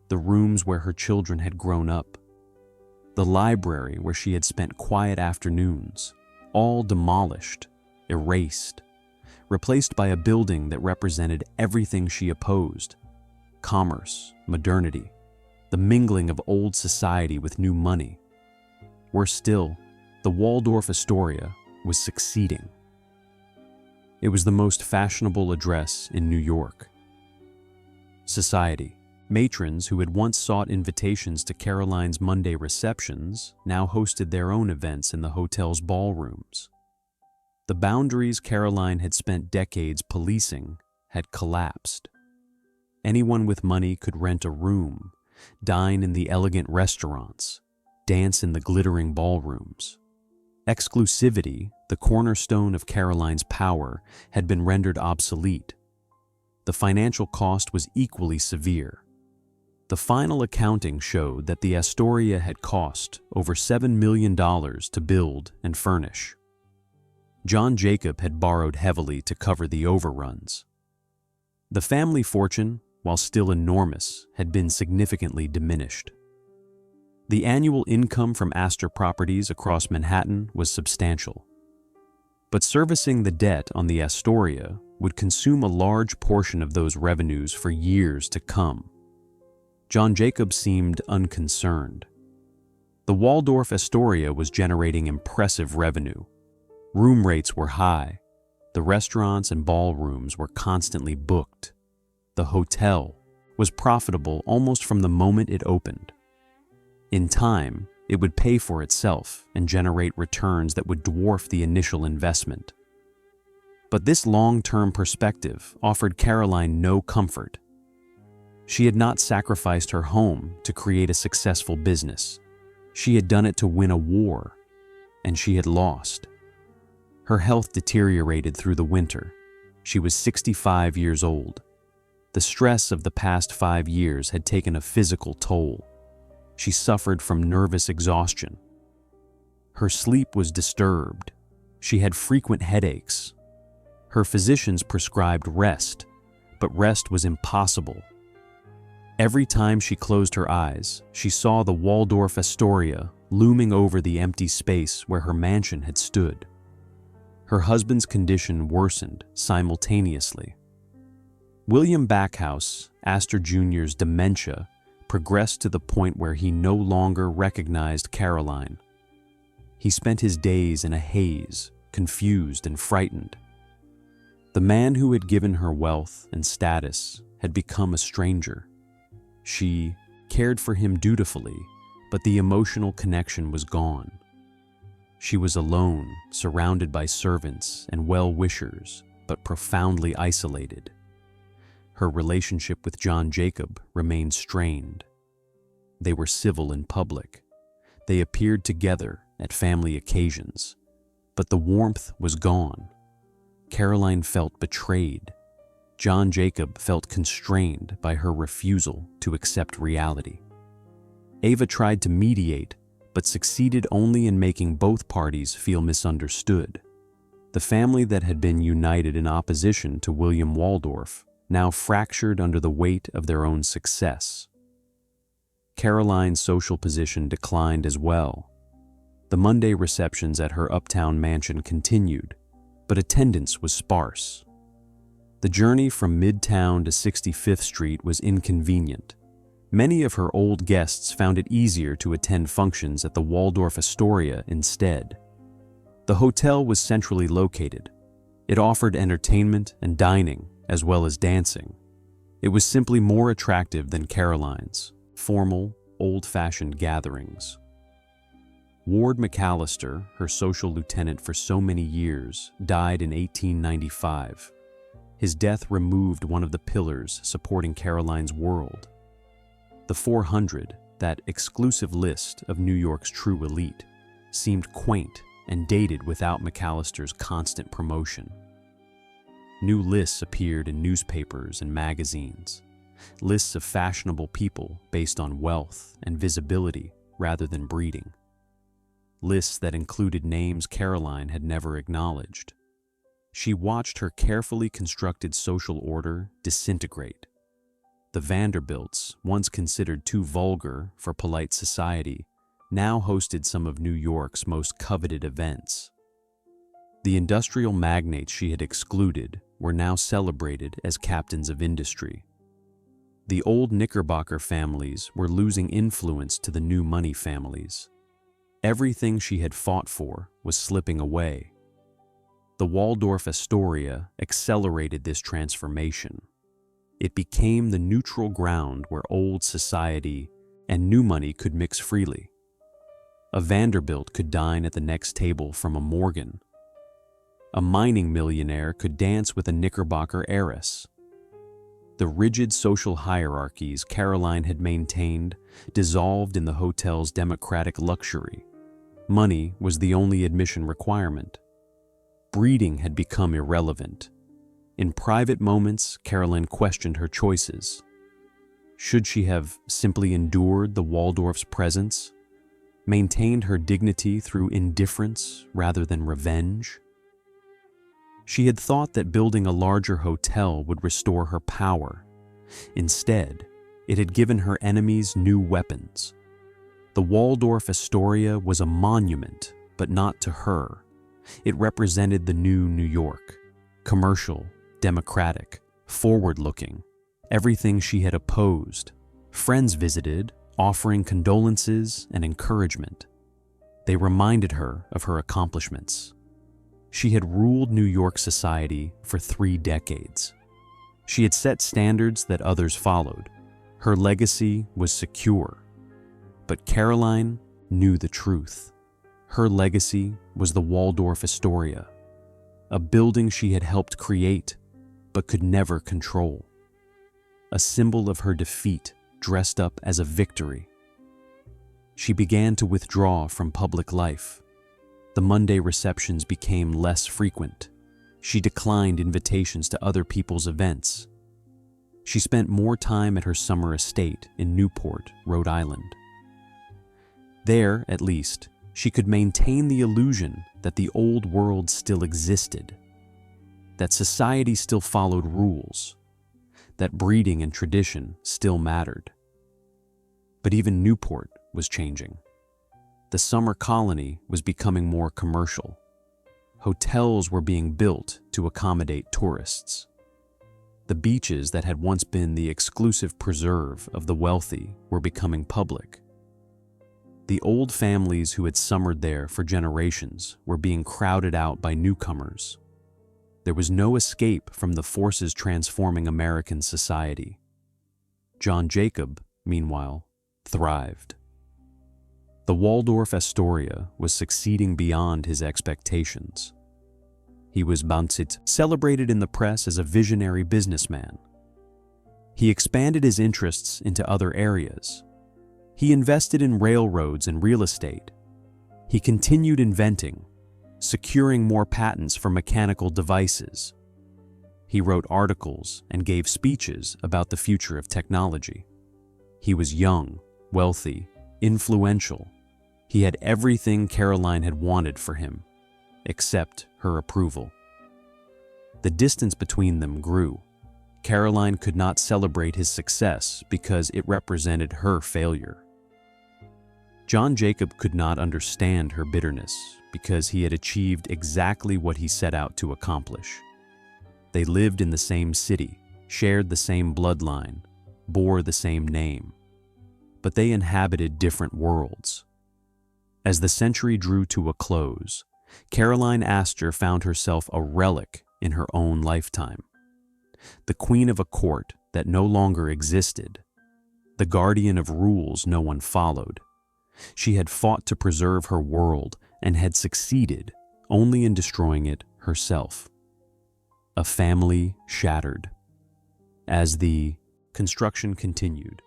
Speaker 1: the rooms where her children had grown up, the library where she had spent quiet afternoons, all demolished, erased, replaced by a building that represented everything she opposed: commerce, modernity, the mingling of old society with new money. Worse still, the Waldorf-Astoria was succeeding. It was the most fashionable address in New York. Society. Matrons who had once sought invitations to Caroline's Monday receptions now hosted their own events in the hotel's ballrooms. The boundaries Caroline had spent decades policing had collapsed. Anyone with money could rent a room, dine in the elegant restaurants, dance in the glittering ballrooms. Exclusivity, the cornerstone of Caroline's power, had been rendered obsolete. The financial cost was equally severe. The final accounting showed that the Astoria had cost over $7 million to build and furnish. John Jacob had borrowed heavily to cover the overruns. The family fortune, while still enormous, had been significantly diminished. The annual income from Astor properties across Manhattan was substantial. But servicing the debt on the Astoria would consume a large portion of those revenues for years to come. John Jacob seemed unconcerned. The Waldorf-Astoria was generating impressive revenue. Room rates were high. The restaurants and ballrooms were constantly booked. The hotel was profitable almost from the moment it opened. In time, it would pay for itself and generate returns that would dwarf the initial investment. But this long-term perspective offered Caroline no comfort. She had not sacrificed her home to create a successful business. She had done it to win a war, and she had lost. Her health deteriorated through the winter. She was 65 years old. The stress of the past 5 years had taken a physical toll. She suffered from nervous exhaustion. Her sleep was disturbed. She had frequent headaches. Her physicians prescribed rest, but rest was impossible. Every time she closed her eyes, she saw the Waldorf-Astoria looming over the empty space where her mansion had stood. Her husband's condition worsened simultaneously. William Backhouse, Astor Jr.'s dementia, progressed to the point where he no longer recognized Caroline. He spent his days in a haze, confused and frightened. The man who had given her wealth and status had become a stranger. She cared for him dutifully, but the emotional connection was gone. She was alone, surrounded by servants and well-wishers, but profoundly isolated. Her relationship with John Jacob remained strained. They were civil in public. They appeared together at family occasions, but the warmth was gone. Caroline felt betrayed. John Jacob felt constrained by her refusal to accept reality. Ava tried to mediate, but succeeded only in making both parties feel misunderstood. The family that had been united in opposition to William Waldorf now fractured under the weight of their own success. Caroline's social position declined as well. The Monday receptions at her uptown mansion continued, but attendance was sparse. The journey from Midtown to 65th Street was inconvenient. Many of her old guests found it easier to attend functions at the Waldorf-Astoria instead. The hotel was centrally located. It offered entertainment and dining, as well as dancing. It was simply more attractive than Caroline's formal, old-fashioned gatherings. Ward McAllister, her social lieutenant for so many years, died in 1895. His death removed one of the pillars supporting Caroline's world. The 400, that exclusive list of New York's true elite, seemed quaint and dated without McAllister's constant promotion. New lists appeared in newspapers and magazines, lists of fashionable people based on wealth and visibility rather than breeding. Lists that included names Caroline had never acknowledged. She watched her carefully constructed social order disintegrate. The Vanderbilts, once considered too vulgar for polite society, now hosted some of New York's most coveted events. The industrial magnates she had excluded were now celebrated as captains of industry. The old Knickerbocker families were losing influence to the new money families. Everything she had fought for was slipping away. The Waldorf-Astoria accelerated this transformation. It became the neutral ground where old society and new money could mix freely. A Vanderbilt could dine at the next table from a Morgan. A mining millionaire could dance with a Knickerbocker heiress. The rigid social hierarchies Caroline had maintained dissolved in the hotel's democratic luxury. Money was the only admission requirement. Breeding had become irrelevant. In private moments, Caroline questioned her choices. Should she have simply endured the Waldorf's presence, maintained her dignity through indifference rather than revenge? She had thought that building a larger hotel would restore her power. Instead, it had given her enemies new weapons. The Waldorf-Astoria was a monument, but not to her. It represented the new New York, commercial, democratic, forward-looking, everything she had opposed. Friends visited, offering condolences and encouragement. They reminded her of her accomplishments. She had ruled New York society for 3 decades. She had set standards that others followed. Her legacy was secure. But Caroline knew the truth. Her legacy was the Waldorf-Astoria, a building she had helped create but could never control. A symbol of her defeat dressed up as a victory. She began to withdraw from public life. The Monday receptions became less frequent. She declined invitations to other people's events. She spent more time at her summer estate in Newport, Rhode Island. There, at least, she could maintain the illusion that the old world still existed, that society still followed rules, that breeding and tradition still mattered. But even Newport was changing. The summer colony was becoming more commercial. Hotels were being built to accommodate tourists. The beaches that had once been the exclusive preserve of the wealthy were becoming public. The old families who had summered there for generations were being crowded out by newcomers. There was no escape from the forces transforming American society. John Jacob, meanwhile, thrived. The Waldorf-Astoria was succeeding beyond his expectations. He was celebrated in the press as a visionary businessman. He expanded his interests into other areas. He invested in railroads and real estate. He continued inventing, securing more patents for mechanical devices. He wrote articles and gave speeches about the future of technology. He was young, wealthy, influential. He had everything Caroline had wanted for him, except her approval. The distance between them grew. Caroline could not celebrate his success because it represented her failure. John Jacob could not understand her bitterness because he had achieved exactly what he set out to accomplish. They lived in the same city, shared the same bloodline, bore the same name, but they inhabited different worlds. As the century drew to a close, Caroline Astor found herself a relic in her own lifetime. The queen of a court that no longer existed, the guardian of rules no one followed. She had fought to preserve her world and had succeeded only in destroying it herself. A family shattered. As the construction continued,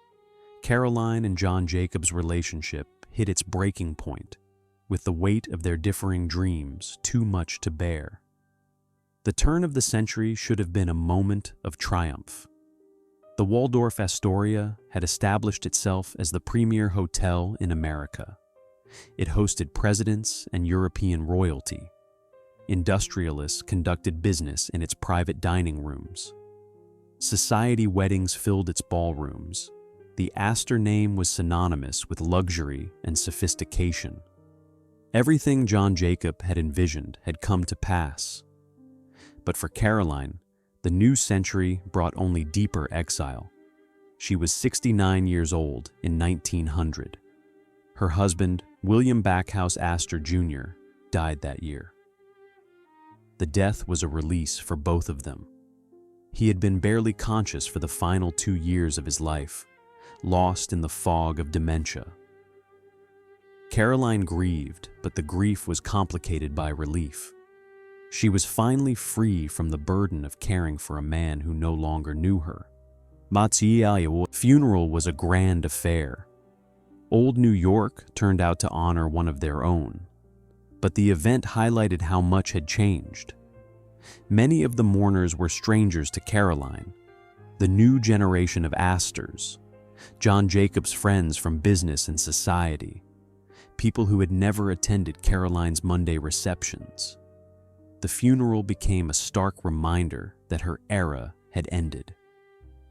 Speaker 1: Caroline and John Jacob's relationship hit its breaking point, with the weight of their differing dreams too much to bear. The turn of the century should have been a moment of triumph. The Waldorf-Astoria had established itself as the premier hotel in America. It hosted presidents and European royalty. Industrialists conducted business in its private dining rooms. Society weddings filled its ballrooms. The Astor name was synonymous with luxury and sophistication. Everything John Jacob had envisioned had come to pass. But for Caroline, the new century brought only deeper exile. She was 69 years old in 1900. Her husband, William Backhouse Astor Jr., died that year. The death was a release for both of them. He had been barely conscious for the final 2 years of his life, lost in the fog of dementia. Caroline grieved, but the grief was complicated by relief. She was finally free from the burden of caring for a man who no longer knew her. Matsia's funeral was a grand affair. Old New York turned out to honor one of their own, but the event highlighted how much had changed. Many of the mourners were strangers to Caroline, the new generation of Astors, John Jacob's friends from business and society, people who had never attended Caroline's Monday receptions. The funeral became a stark reminder that her era had ended.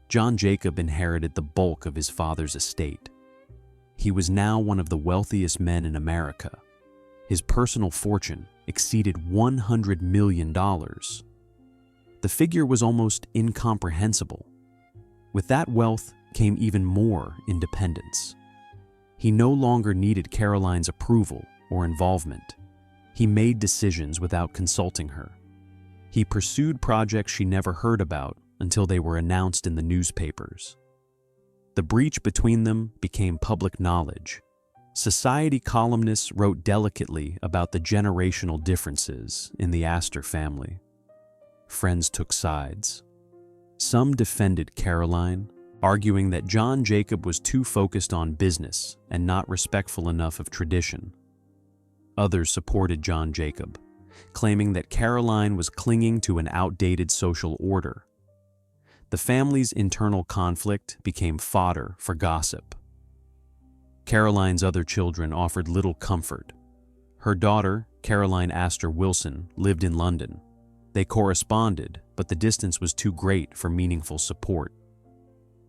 Speaker 1: John Jacob inherited the bulk of his father's estate. He was now one of the wealthiest men in America. His personal fortune exceeded $100 million. The figure was almost incomprehensible. With that wealth came even more independence. He no longer needed Caroline's approval or involvement. He made decisions without consulting her. He pursued projects she never heard about until they were announced in the newspapers. The breach between them became public knowledge. Society columnists wrote delicately about the generational differences in the Astor family. Friends took sides. Some defended Caroline, arguing that John Jacob was too focused on business and not respectful enough of tradition. Others supported John Jacob, claiming that Caroline was clinging to an outdated social order. The family's internal conflict became fodder for gossip. Caroline's other children offered little comfort. Her daughter, Caroline Astor Wilson, lived in London. They corresponded, but the distance was too great for meaningful support.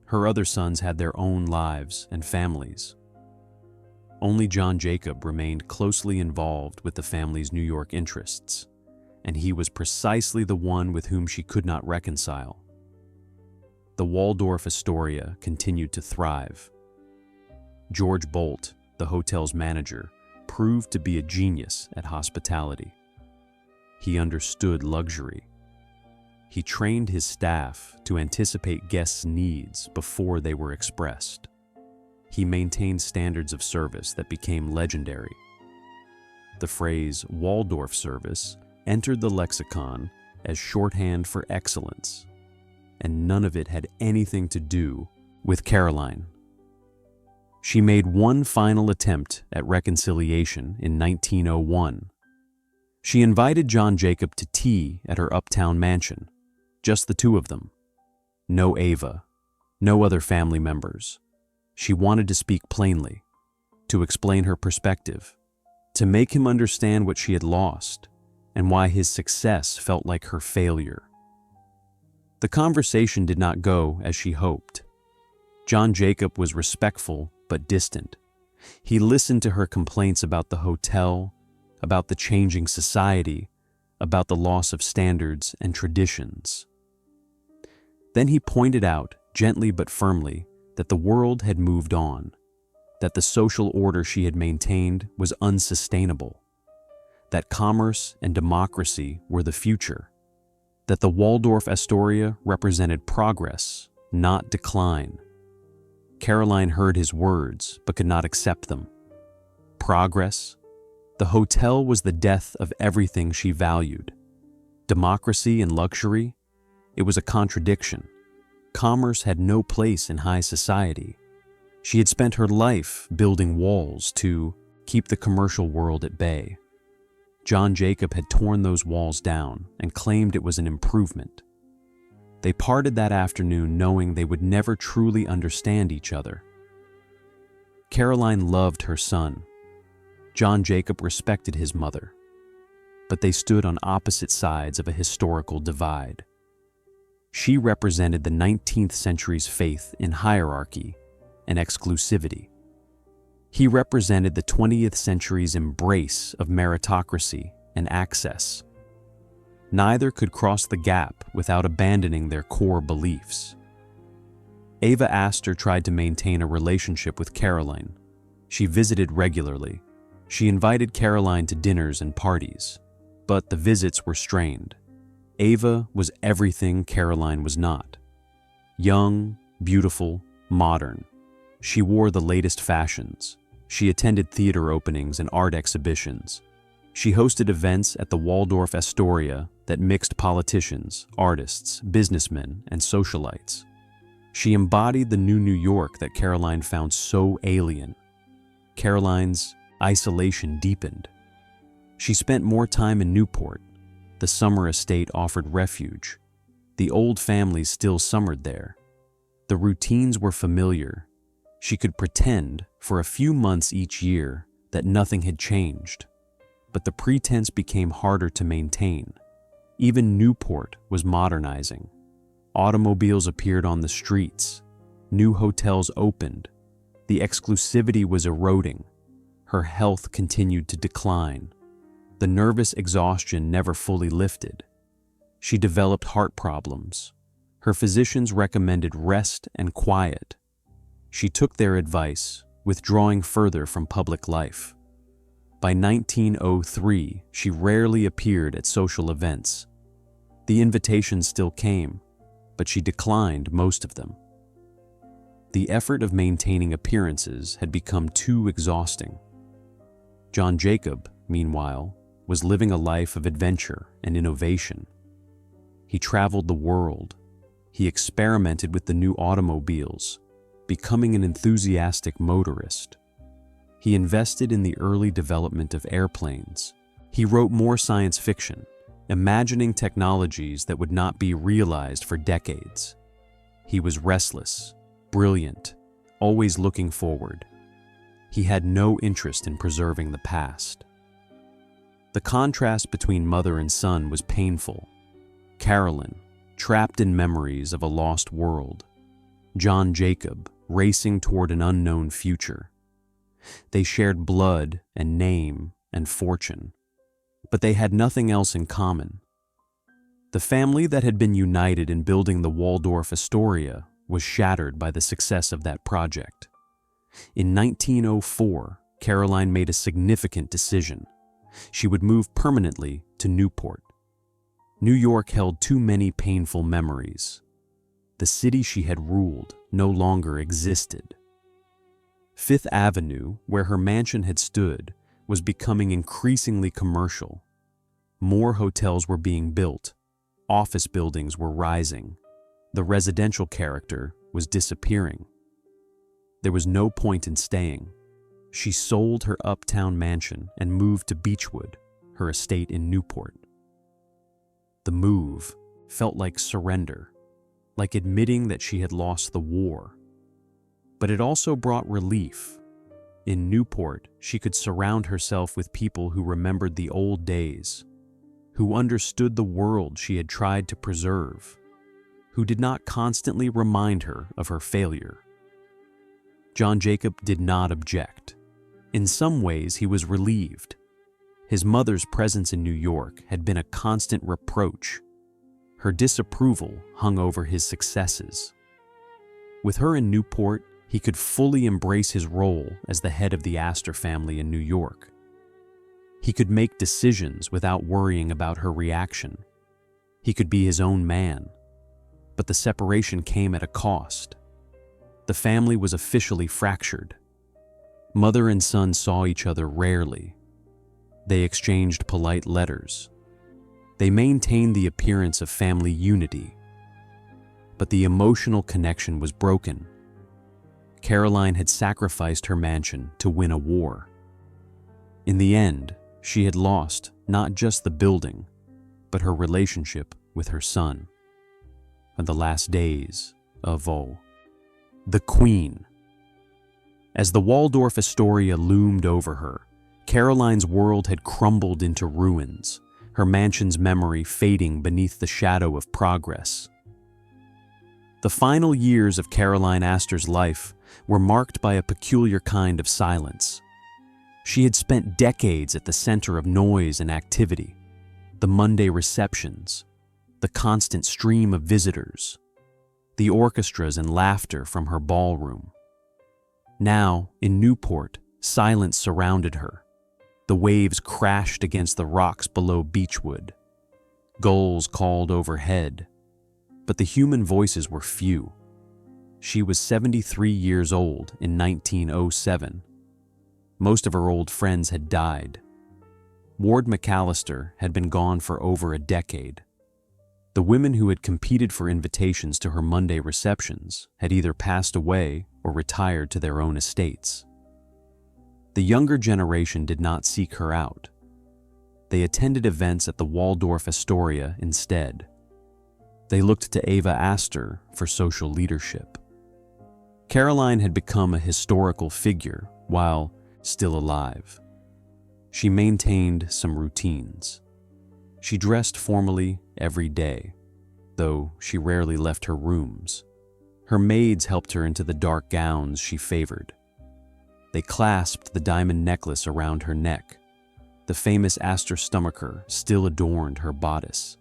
Speaker 1: Her other sons had their own lives and families. Only John Jacob remained closely involved with the family's New York interests, and he was precisely the one with whom she could not reconcile. The Waldorf-Astoria continued to thrive. George Bolt, the hotel's manager, proved to be a genius at hospitality. He understood luxury. He trained his staff to anticipate guests' needs before they were expressed. He maintained standards of service that became legendary. The phrase Waldorf service entered the lexicon as shorthand for excellence, and none of it had anything to do with Caroline. She made one final attempt at reconciliation in 1901. She invited John Jacob to tea at her uptown mansion, just the two of them. No Ava, no other family members. She wanted to speak plainly, to explain her perspective, to make him understand what she had lost and why his success felt like her failure. The conversation did not go as she hoped. John Jacob was respectful but distant. He listened to her complaints about the hotel, about the changing society, about the loss of standards and traditions. Then he pointed out, gently but firmly, that the world had moved on, that the social order she had maintained was unsustainable, that commerce and democracy were the future, that the Waldorf-Astoria represented progress, not decline. Caroline heard his words but could not accept them. Progress? The hotel was the death of everything she valued. Democracy and luxury? It was a contradiction. Commerce had no place in high society. She had spent her life building walls to keep the commercial world at bay. John Jacob had torn those walls down and claimed it was an improvement. They parted that afternoon knowing they would never truly understand each other. Caroline loved her son. John Jacob respected his mother. But they stood on opposite sides of a historical divide. She represented the 19th century's faith in hierarchy and exclusivity. He represented the 20th century's embrace of meritocracy and access. Neither could cross the gap without abandoning their core beliefs. Ava Astor tried to maintain a relationship with Caroline. She visited regularly. She invited Caroline to dinners and parties, but the visits were strained. Ava was everything Caroline was not. Young, beautiful, modern. She wore the latest fashions. She attended theater openings and art exhibitions. She hosted events at the Waldorf-Astoria that mixed politicians, artists, businessmen, and socialites. She embodied the new New York that Caroline found so alien. Caroline's isolation deepened. She spent more time in Newport. The summer estate offered refuge. The old families still summered there. The routines were familiar. She could pretend for a few months each year that nothing had changed. But the pretense became harder to maintain. Even Newport was modernizing. Automobiles appeared on the streets. New hotels opened. The exclusivity was eroding. Her health continued to decline. The nervous exhaustion never fully lifted. She developed heart problems. Her physicians recommended rest and quiet. She took their advice, withdrawing further from public life. By 1903, she rarely appeared at social events. The invitations still came, but she declined most of them. The effort of maintaining appearances had become too exhausting. John Jacob, meanwhile, was living a life of adventure and innovation. He traveled the world. He experimented with the new automobiles, becoming an enthusiastic motorist. He invested in the early development of airplanes. He wrote more science fiction, imagining technologies that would not be realized for decades. He was restless, brilliant, always looking forward. He had no interest in preserving the past. The contrast between mother and son was painful. Caroline, trapped in memories of a lost world. John Jacob, racing toward an unknown future. They shared blood and name and fortune, but they had nothing else in common. The family that had been united in building the Waldorf-Astoria was shattered by the success of that project. In 1904, Caroline made a significant decision. She would move permanently to Newport. New York held too many painful memories. The city she had ruled no longer existed. Fifth Avenue, where her mansion had stood, was becoming increasingly commercial. More hotels were being built. Office buildings were rising. The residential character was disappearing. There was no point in staying. She sold her uptown mansion and moved to Beechwood, her estate in Newport. The move felt like surrender, like admitting that she had lost the war. But it also brought relief. In Newport, she could surround herself with people who remembered the old days, who understood the world she had tried to preserve, who did not constantly remind her of her failure. John Jacob did not object. In some ways, he was relieved. His mother's presence in New York had been a constant reproach. Her disapproval hung over his successes. With her in Newport, he could fully embrace his role as the head of the Astor family in New York. He could make decisions without worrying about her reaction. He could be his own man. But the separation came at a cost. The family was officially fractured. Mother and son saw each other rarely. They exchanged polite letters. They maintained the appearance of family unity. But the emotional connection was broken. Caroline had sacrificed her mansion to win a war. In the end, she had lost not just the building, but her relationship with her son. And the last days of the Queen. As the Waldorf-Astoria loomed over her, Caroline's world had crumbled into ruins, her mansion's memory fading beneath the shadow of progress. The final years of Caroline Astor's life were marked by a peculiar kind of silence. She had spent decades at the center of noise and activity, the Monday receptions, the constant stream of visitors, the orchestras and laughter from her ballroom. Now, in Newport, silence surrounded her. The waves crashed against the rocks below Beechwood. Gulls called overhead, but the human voices were few. She was 73 years old in 1907. Most of her old friends had died. Ward McAllister had been gone for over a decade. The women who had competed for invitations to her Monday receptions had either passed away or retired to their own estates. The younger generation did not seek her out. They attended events at the Waldorf-Astoria instead. They looked to Ava Astor for social leadership. Caroline had become a historical figure while still alive. She maintained some routines. She dressed formally every day, though she rarely left her rooms. Her maids helped her into the dark gowns she favored. They clasped the diamond necklace around her neck. The famous Astor stomacher still adorned her bodice.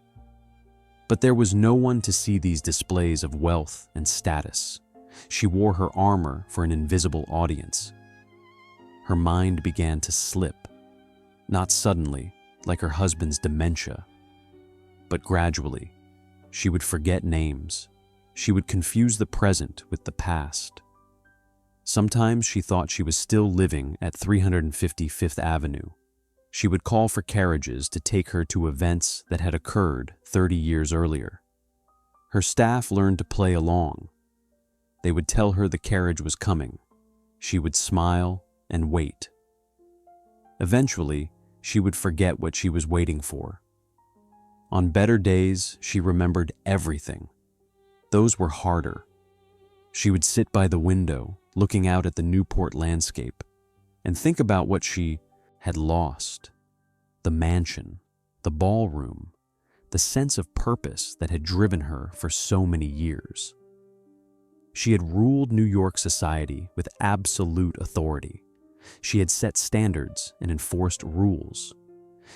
Speaker 1: But there was no one to see these displays of wealth and status. She wore her armor for an invisible audience. Her mind began to slip, not suddenly, like her husband's dementia, but gradually. She would forget names. She would confuse the present with the past. Sometimes she thought she was still living at 350 Fifth Avenue. She would call for carriages to take her to events that had occurred 30 years earlier. Her staff learned to play along. They would tell her the carriage was coming. She would smile and wait. Eventually, she would forget what she was waiting for. On better days, she remembered everything. Those were harder. She would sit by the window, looking out at the Newport landscape, and think about what she had lost. The mansion, the ballroom, the sense of purpose that had driven her for so many years. She had ruled New York society with absolute authority. She had set standards and enforced rules.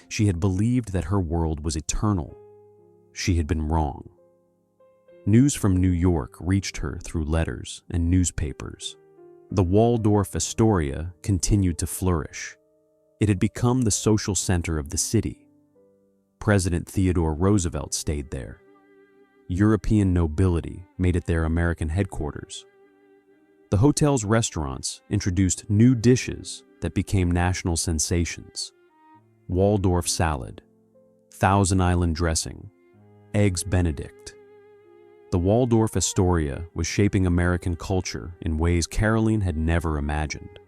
Speaker 1: She had believed that her world was eternal. She had been wrong. News from New York reached her through letters and newspapers. The Waldorf-Astoria continued to flourish. It had become the social center of the city. President Theodore Roosevelt stayed there. European nobility made it their American headquarters. The hotel's restaurants introduced new dishes that became national sensations. Waldorf salad, Thousand Island dressing, eggs Benedict. The Waldorf-Astoria was shaping American culture in ways Caroline had never imagined.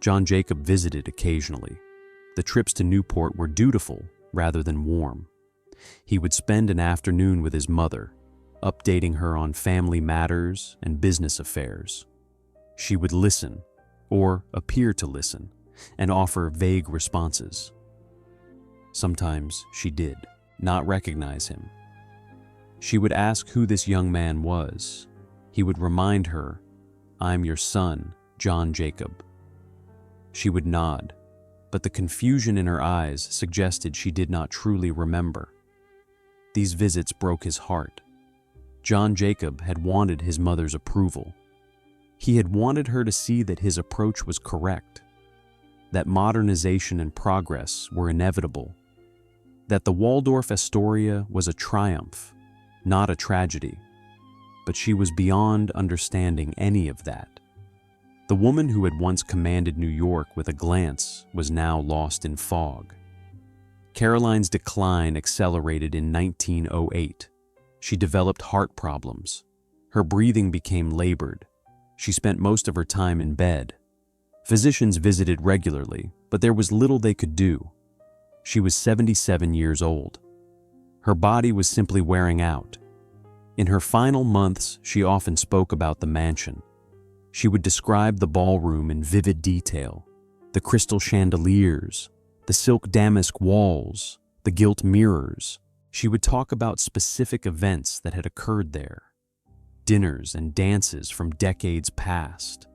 Speaker 1: John Jacob visited occasionally. The trips to Newport were dutiful rather than warm. He would spend an afternoon with his mother, updating her on family matters and business affairs. She would listen, or appear to listen, and offer vague responses. Sometimes she did not recognize him. She would ask who this young man was. He would remind her, "I'm your son, John Jacob." She would nod, but the confusion in her eyes suggested she did not truly remember. These visits broke his heart. John Jacob had wanted his mother's approval. He had wanted her to see that his approach was correct, that modernization and progress were inevitable, that the Waldorf-Astoria was a triumph, not a tragedy. But she was beyond understanding any of that. The woman who had once commanded New York with a glance was now lost in fog. Caroline's decline accelerated in 1908. She developed heart problems. Her breathing became labored. She spent most of her time in bed. Physicians visited regularly, but there was little they could do. She was 77 years old. Her body was simply wearing out. In her final months, she often spoke about the mansion. She would describe the ballroom in vivid detail, the crystal chandeliers, the silk damask walls, the gilt mirrors. She would talk about specific events that had occurred there, dinners and dances from decades past.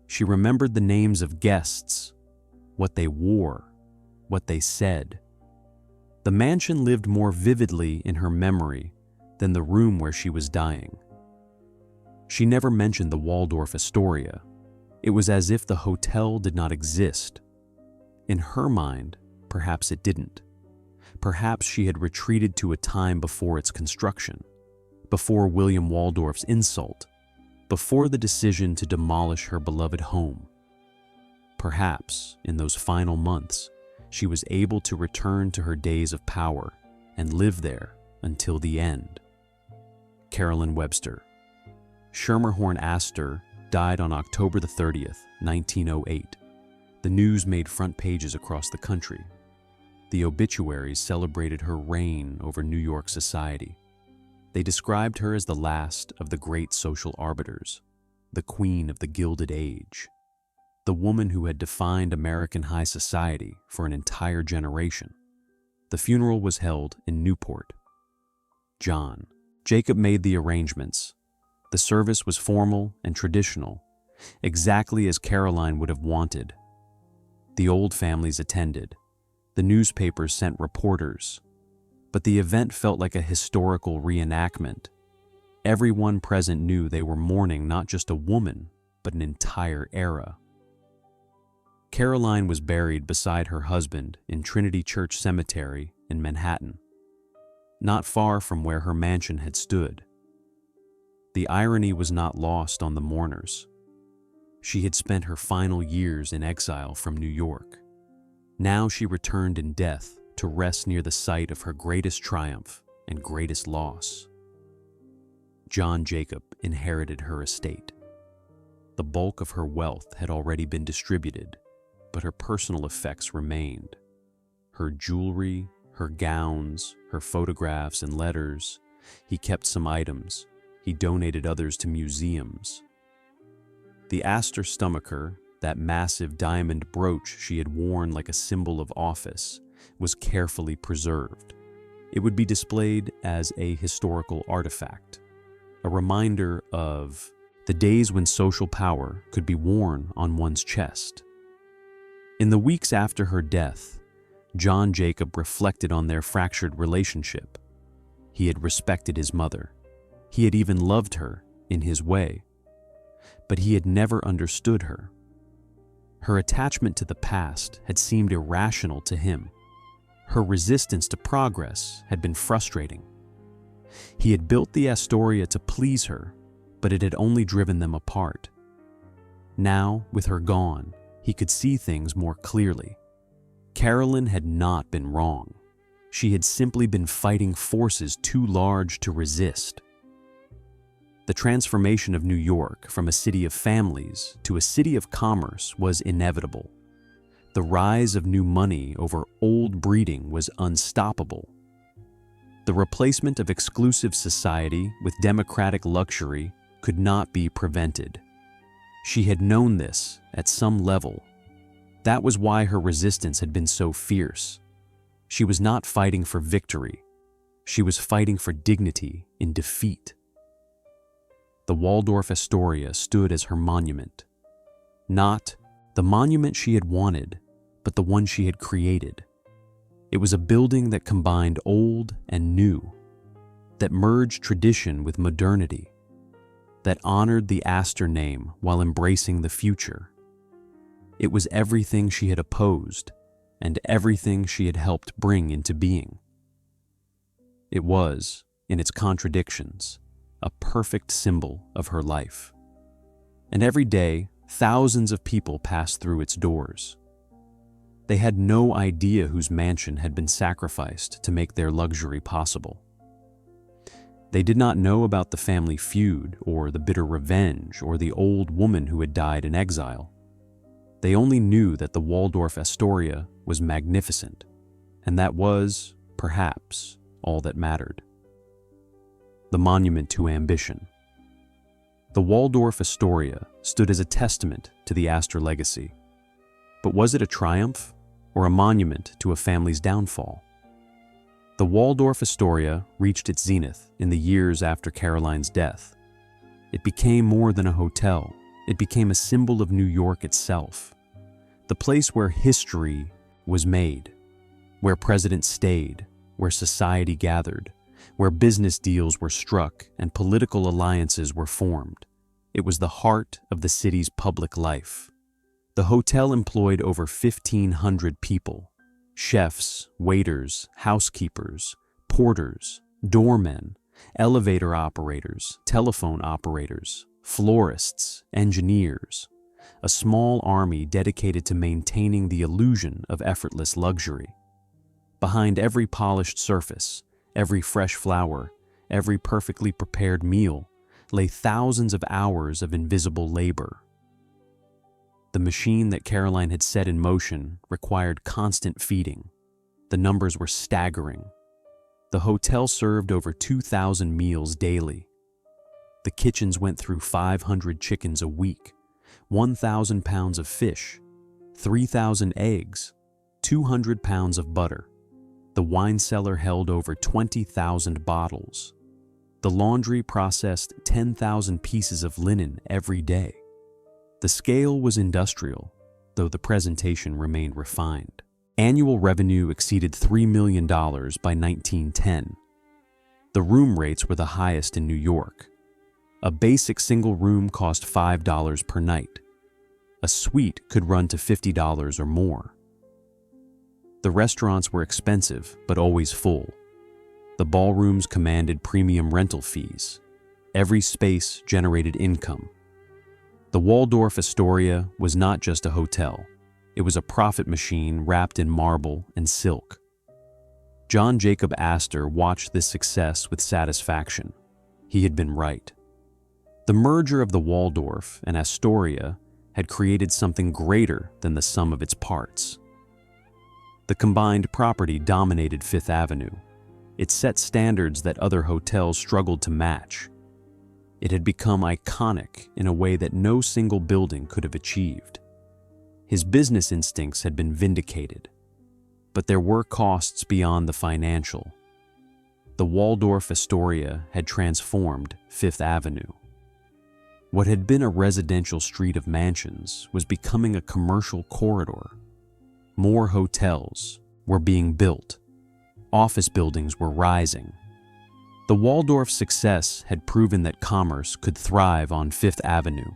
Speaker 1: She remembered the names of guests, what they wore, what they said. The mansion lived more vividly in her memory than the room where she was dying. She never mentioned the Waldorf-Astoria. It was as if the hotel did not exist. In her mind, perhaps it didn't. Perhaps she had retreated to a time before its construction, before William Waldorf's insult, before the decision to demolish her beloved home. Perhaps, in those final months, she was able to return to her days of power and live there until the end. Caroline Webster. Schermerhorn Astor died on October 30th, 1908. The news made front pages across the country. The obituaries celebrated her reign over New York society. They described her as the last of the great social arbiters, the queen of the Gilded Age, the woman who had defined American high society for an entire generation. The funeral was held in Newport. John Jacob made the arrangements. The service was formal and traditional, exactly as Caroline would have wanted. The old families attended. The newspapers sent reporters. But the event felt like a historical reenactment. Everyone present knew they were mourning not just a woman, but an entire era. Caroline was buried beside her husband in Trinity Church Cemetery in Manhattan, not far from where her mansion had stood. The irony was not lost on the mourners. She had spent her final years in exile from New York. Now she returned in death to rest near the site of her greatest triumph and greatest loss. John Jacob inherited her estate. The bulk of her wealth had already been distributed, but her personal effects remained. Her jewelry, her gowns, her photographs and letters. He kept some items. He donated others to museums. The Astor stomacher, that massive diamond brooch she had worn like a symbol of office, was carefully preserved. It would be displayed as a historical artifact, a reminder of the days when social power could be worn on one's chest. In the weeks after her death, John Jacob reflected on their fractured relationship. He had respected his mother. He had even loved her in his way. But he had never understood her. Her attachment to the past had seemed irrational to him. Her resistance to progress had been frustrating. He had built the Astoria to please her, but it had only driven them apart. Now, with her gone, he could see things more clearly. Caroline had not been wrong. She had simply been fighting forces too large to resist. The transformation of New York from a city of families to a city of commerce was inevitable. The rise of new money over old breeding was unstoppable. The replacement of exclusive society with democratic luxury could not be prevented. She had known this at some level. That was why her resistance had been so fierce. She was not fighting for victory. She was fighting for dignity in defeat. The Waldorf-Astoria stood as her monument. Not the monument she had wanted, but the one she had created. It was a building that combined old and new, that merged tradition with modernity, that honored the Astor name while embracing the future. It was everything she had opposed and everything she had helped bring into being. It was, in its contradictions, a perfect symbol of her life. And every day, thousands of people passed through its doors. They had no idea whose mansion had been sacrificed to make their luxury possible. They did not know about the family feud or the bitter revenge or the old woman who had died in exile. They only knew that the Waldorf-Astoria was magnificent, and that was, perhaps, all that mattered. The monument to ambition. The Waldorf-Astoria stood as a testament to the Astor legacy. But was it a triumph or a monument to a family's downfall? The Waldorf-Astoria reached its zenith in the years after Caroline's death, It became more than a hotel. It became a symbol of New York itself. The place where history was made, where presidents stayed, where society gathered, where business deals were struck and political alliances were formed. It was the heart of the city's public life. The hotel employed over 1,500 people: chefs, waiters, housekeepers, porters, doormen, elevator operators, telephone operators, florists, engineers, a small army dedicated to maintaining the illusion of effortless luxury. Behind every polished surface, every fresh flower, every perfectly prepared meal, lay thousands of hours of invisible labor. The machine that Caroline had set in motion required constant feeding. The numbers were staggering. The hotel served over 2,000 meals daily. The kitchens went through 500 chickens a week, 1,000 pounds of fish, 3,000 eggs, 200 pounds of butter. The wine cellar held over 20,000 bottles. The laundry processed 10,000 pieces of linen every day. The scale was industrial, though the presentation remained refined. Annual revenue exceeded $3 million by 1910. The room rates were the highest in New York. A basic single room cost $5 per night. A suite could run to $50 or more. The restaurants were expensive, but always full. The ballrooms commanded premium rental fees. Every space generated income. The Waldorf-Astoria was not just a hotel. It was a profit machine wrapped in marble and silk. John Jacob Astor watched this success with satisfaction. He had been right. The merger of the Waldorf and Astoria had created something greater than the sum of its parts. The combined property dominated Fifth Avenue. It set standards that other hotels struggled to match. It had become iconic in a way that no single building could have achieved. His business instincts had been vindicated, but there were costs beyond the financial. The Waldorf-Astoria had transformed Fifth Avenue. What had been a residential street of mansions was becoming a commercial corridor. More hotels were being built. Office buildings were rising. The Waldorf success had proven that commerce could thrive on Fifth Avenue.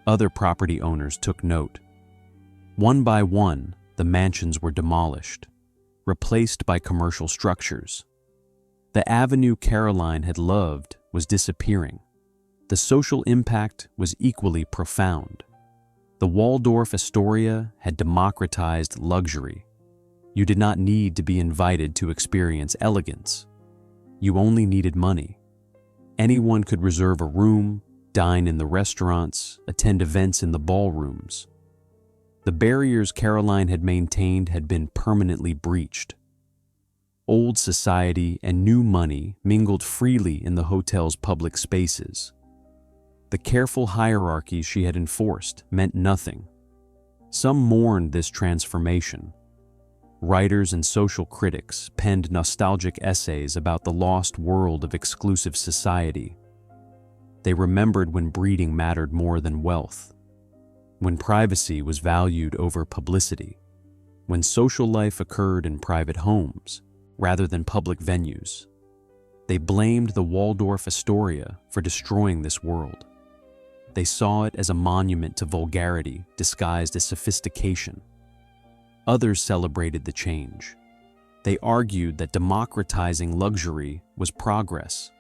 Speaker 1: Other property owners took note. One by one, the mansions were demolished, replaced by commercial structures. The avenue Caroline had loved was disappearing. The social impact was equally profound. The Waldorf-Astoria had democratized luxury. You did not need to be invited to experience elegance. You only needed money. Anyone could reserve a room, dine in the restaurants, attend events in the ballrooms. The barriers Caroline had maintained had been permanently breached. Old society and new money mingled freely in the hotel's public spaces. The careful hierarchies she had enforced meant nothing. Some mourned this transformation. Writers and social critics penned nostalgic essays about the lost world of exclusive society. They remembered when breeding mattered more than wealth, when privacy was valued over publicity, when social life occurred in private homes rather than public venues. They blamed the Waldorf-Astoria for destroying this world. They saw it as a monument to vulgarity disguised as sophistication. Others celebrated the change. They argued that democratizing luxury was progress,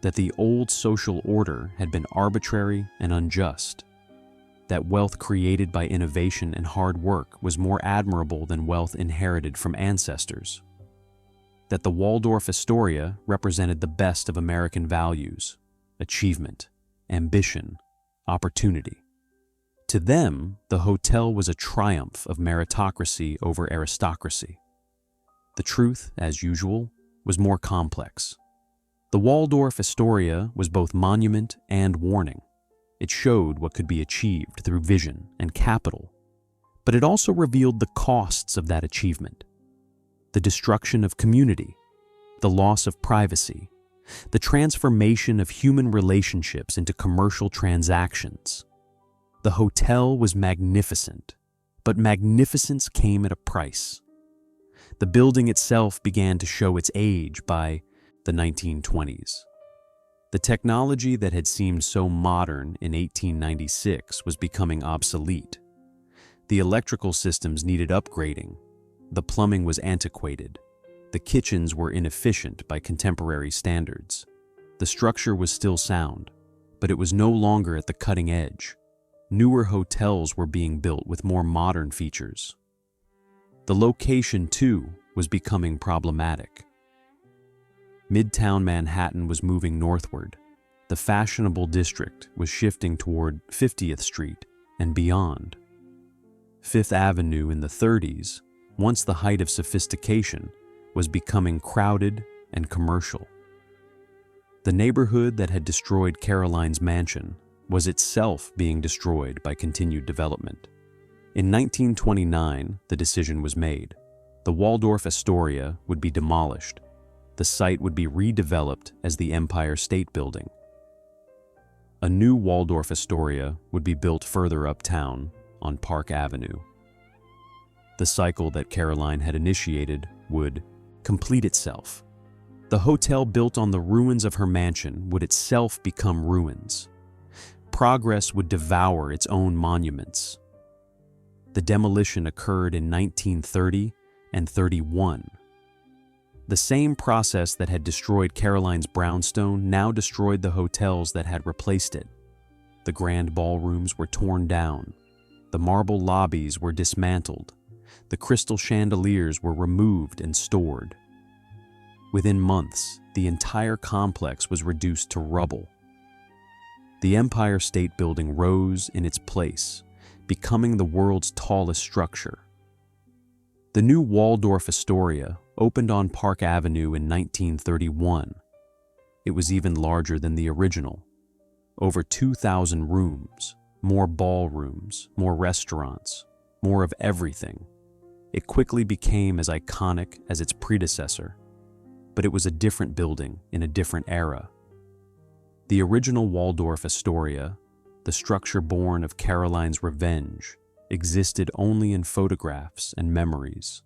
Speaker 1: that the old social order had been arbitrary and unjust, that wealth created by innovation and hard work was more admirable than wealth inherited from ancestors, that the Waldorf-Astoria represented the best of American values: achievement, ambition, opportunity. To them, the hotel was a triumph of meritocracy over aristocracy. The truth, as usual, was more complex. The Waldorf-Astoria was both monument and warning. It showed what could be achieved through vision and capital, but it also revealed the costs of that achievement: the destruction of community, the loss of privacy, the transformation of human relationships into commercial transactions. The hotel was magnificent, but magnificence came at a price. The building itself began to show its age by the 1920s. The technology that had seemed so modern in 1896 was becoming obsolete. The electrical systems needed upgrading. The plumbing was antiquated. The kitchens were inefficient by contemporary standards. The structure was still sound, but it was no longer at the cutting edge. Newer hotels were being built with more modern features. The location, too, was becoming problematic. Midtown Manhattan was moving northward. The fashionable district was shifting toward 50th Street and beyond. Fifth Avenue in the 30s, once the height of sophistication, was becoming crowded and commercial. The neighborhood that had destroyed Caroline's mansion was itself being destroyed by continued development. In 1929, the decision was made. The Waldorf-Astoria would be demolished. The site would be redeveloped as the Empire State Building. A new Waldorf-Astoria would be built further uptown on Park Avenue. The cycle that Caroline had initiated would complete itself. The hotel built on the ruins of her mansion would itself become ruins. Progress would devour its own monuments. The demolition occurred in 1930 and 31. The same process that had destroyed Caroline's brownstone now destroyed the hotels that had replaced it. The grand ballrooms were torn down. The marble lobbies were dismantled. The crystal chandeliers were removed and stored. Within months, the entire complex was reduced to rubble. The Empire State Building rose in its place, becoming the world's tallest structure. The new Waldorf-Astoria opened on Park Avenue in 1931. It was even larger than the original. Over 2,000 rooms, more ballrooms, more restaurants, more of everything. It quickly became as iconic as its predecessor, but it was a different building in a different era. The original Waldorf-Astoria, the structure born of Caroline's revenge, existed only in photographs and memories.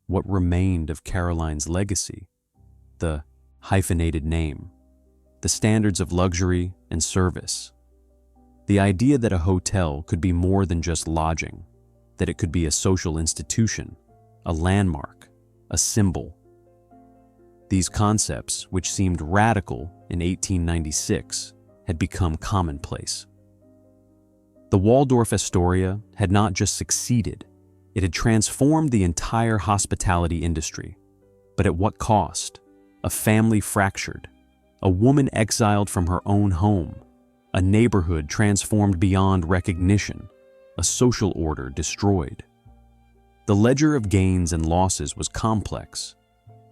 Speaker 1: What remained of Caroline's legacy? The hyphenated name, the standards of luxury and service. The idea that a hotel could be more than just lodging, that it could be a social institution, a landmark, a symbol. These concepts, which seemed radical in 1896, had become commonplace. The Waldorf-Astoria had not just succeeded, it had transformed the entire hospitality industry. But at what cost? A family fractured, a woman exiled from her own home, a neighborhood transformed beyond recognition, a social order destroyed. The ledger of gains and losses was complex.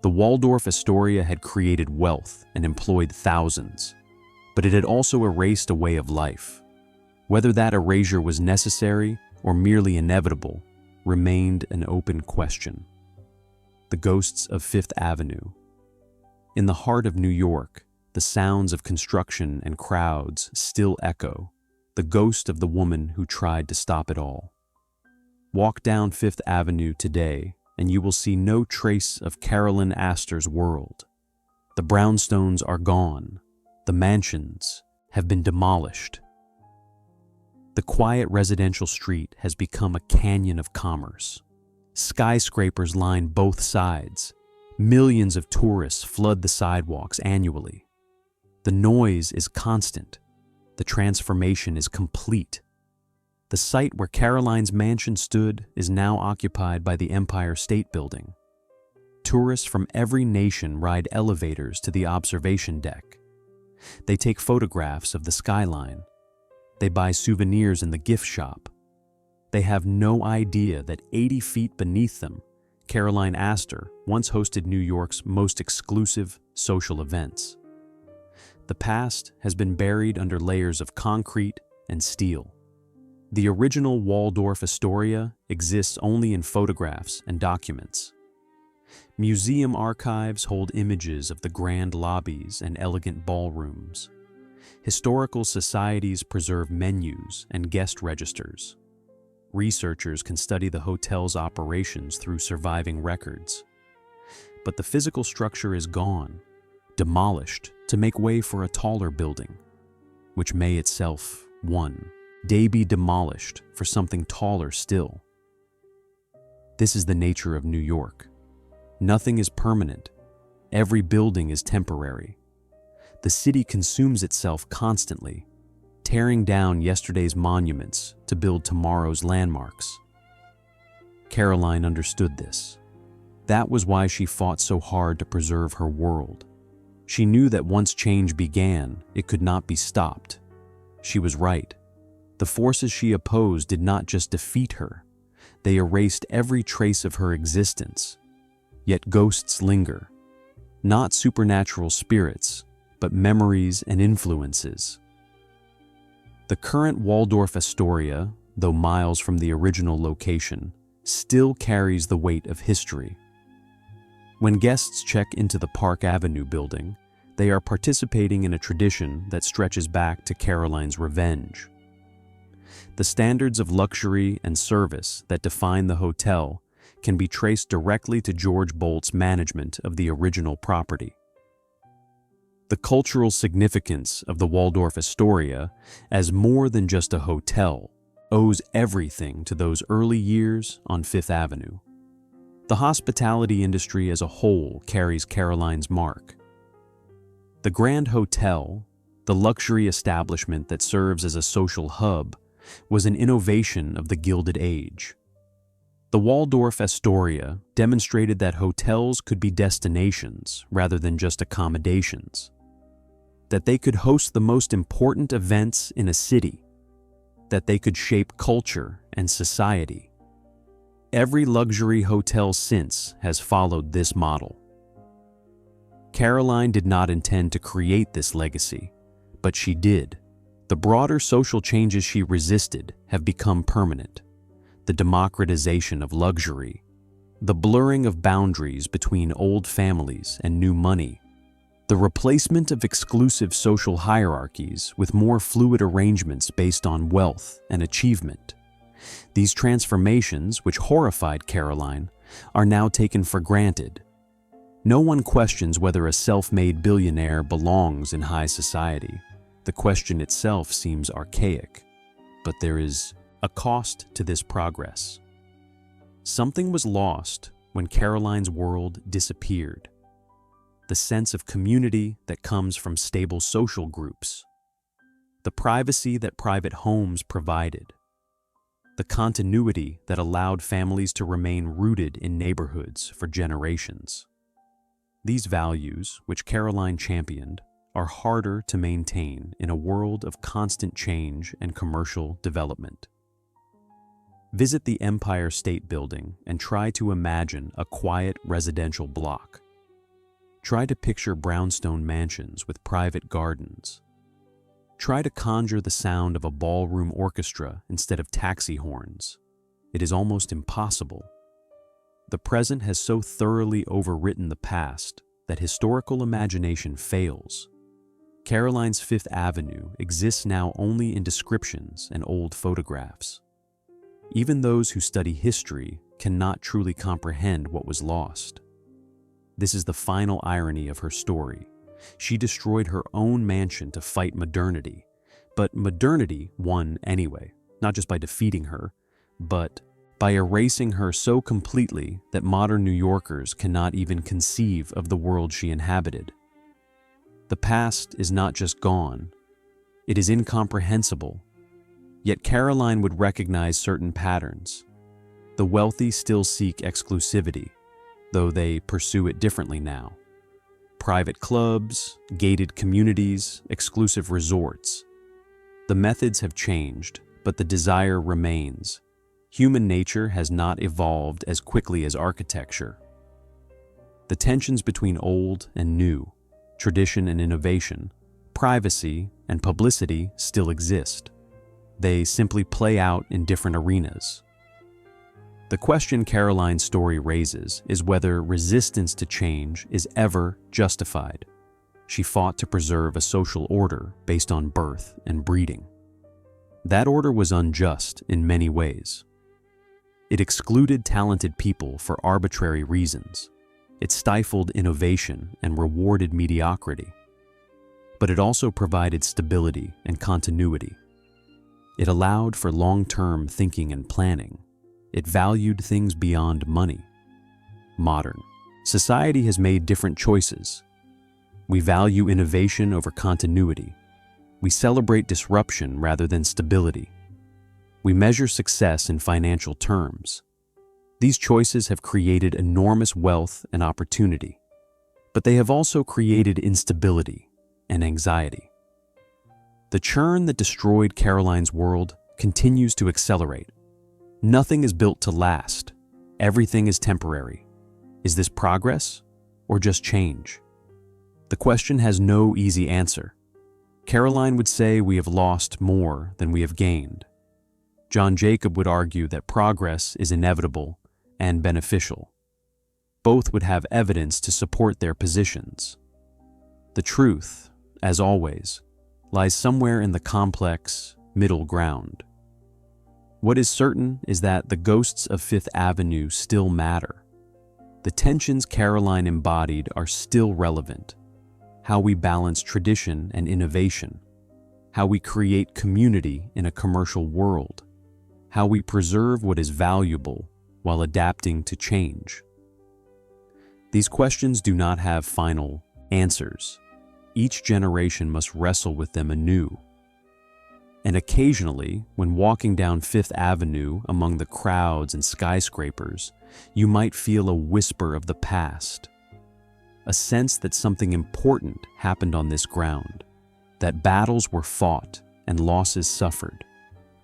Speaker 1: The Waldorf-Astoria had created wealth and employed thousands, but it had also erased a way of life. Whether that erasure was necessary or merely inevitable remained an open question. The ghosts of Fifth Avenue. In the heart of New York, the sounds of construction and crowds still echo, the ghost of the woman who tried to stop it all. Walk down Fifth Avenue today, and you will see no trace of Caroline Astor's world. The brownstones are gone. The mansions have been demolished. The quiet residential street has become a canyon of commerce. Skyscrapers line both sides. Millions of tourists flood the sidewalks annually. The noise is constant. The transformation is complete. The site where Caroline's mansion stood is now occupied by the Empire State Building. Tourists from every nation ride elevators to the observation deck. They take photographs of the skyline. They buy souvenirs in the gift shop. They have no idea that 80 feet beneath them, Caroline Astor once hosted New York's most exclusive social events. The past has been buried under layers of concrete and steel. The original Waldorf-Astoria exists only in photographs and documents. Museum archives hold images of the grand lobbies and elegant ballrooms. Historical societies preserve menus and guest registers. Researchers can study the hotel's operations through surviving records. But the physical structure is gone, demolished to make way for a taller building, which may itself, one day, be demolished for something taller still. This is the nature of New York. Nothing is permanent. Every building is temporary. The city consumes itself constantly, tearing down yesterday's monuments to build tomorrow's landmarks. Caroline understood this. That was why she fought so hard to preserve her world. She knew that once change began, it could not be stopped. She was right. The forces she opposed did not just defeat her. They erased every trace of her existence. Yet ghosts linger. Not supernatural spirits, but memories and influences. The current Waldorf-Astoria, though miles from the original location, still carries the weight of history. When guests check into the Park Avenue building, they are participating in a tradition that stretches back to Caroline's revenge. The standards of luxury and service that define the hotel can be traced directly to George Bolt's management of the original property. The cultural significance of the Waldorf-Astoria, as more than just a hotel, owes everything to those early years on Fifth Avenue. The hospitality industry as a whole carries Caroline's mark. The Grand Hotel, the luxury establishment that serves as a social hub, was an innovation of the Gilded Age. The Waldorf-Astoria demonstrated that hotels could be destinations rather than just accommodations, that they could host the most important events in a city, that they could shape culture and society. Every luxury hotel since has followed this model. Caroline did not intend to create this legacy, but she did. The broader social changes she resisted have become permanent. The democratization of luxury, the blurring of boundaries between old families and new money, the replacement of exclusive social hierarchies with more fluid arrangements based on wealth and achievement. These transformations, which horrified Caroline, are now taken for granted. No one questions whether a self-made billionaire belongs in high society. The question itself seems archaic, but there is a cost to this progress. Something was lost when Caroline's world disappeared. The sense of community that comes from stable social groups, the privacy that private homes provided, the continuity that allowed families to remain rooted in neighborhoods for generations. These values, which Caroline championed, are harder to maintain in a world of constant change and commercial development. Visit the Empire State Building and try to imagine a quiet residential block. Try to picture brownstone mansions with private gardens. Try to conjure the sound of a ballroom orchestra instead of taxi horns. It is almost impossible. The present has so thoroughly overwritten the past that historical imagination fails. Caroline's Fifth Avenue exists now only in descriptions and old photographs. Even those who study history cannot truly comprehend what was lost. This is the final irony of her story. She destroyed her own mansion to fight modernity, but modernity won anyway, not just by defeating her, but by erasing her so completely that modern New Yorkers cannot even conceive of the world she inhabited. The past is not just gone, it is incomprehensible. Yet Caroline would recognize certain patterns. The wealthy still seek exclusivity, though they pursue it differently now. Private clubs, gated communities, exclusive resorts. The methods have changed, but the desire remains. Human nature has not evolved as quickly as architecture. The tensions between old and new, tradition and innovation, privacy and publicity still exist. They simply play out in different arenas. The question Caroline's story raises is whether resistance to change is ever justified. She fought to preserve a social order based on birth and breeding. That order was unjust in many ways. It excluded talented people for arbitrary reasons. It stifled innovation and rewarded mediocrity. But it also provided stability and continuity. It allowed for long-term thinking and planning. It valued things beyond money. Modern society has made different choices. We value innovation over continuity. We celebrate disruption rather than stability. We measure success in financial terms. These choices have created enormous wealth and opportunity, but they have also created instability and anxiety. The churn that destroyed Caroline's world continues to accelerate. Nothing is built to last. Everything is temporary. Is this progress or just change? The question has no easy answer. Caroline would say we have lost more than we have gained. John Jacob would argue that progress is inevitable and beneficial. Both would have evidence to support their positions. The truth, as always, lies somewhere in the complex middle ground. What is certain is that the ghosts of Fifth Avenue still matter. The tensions Caroline embodied are still relevant. How we balance tradition and innovation. How we create community in a commercial world. How we preserve what is valuable while adapting to change. These questions do not have final answers. Each generation must wrestle with them anew. And occasionally, when walking down Fifth Avenue among the crowds and skyscrapers, you might feel a whisper of the past, a sense that something important happened on this ground, that battles were fought and losses suffered,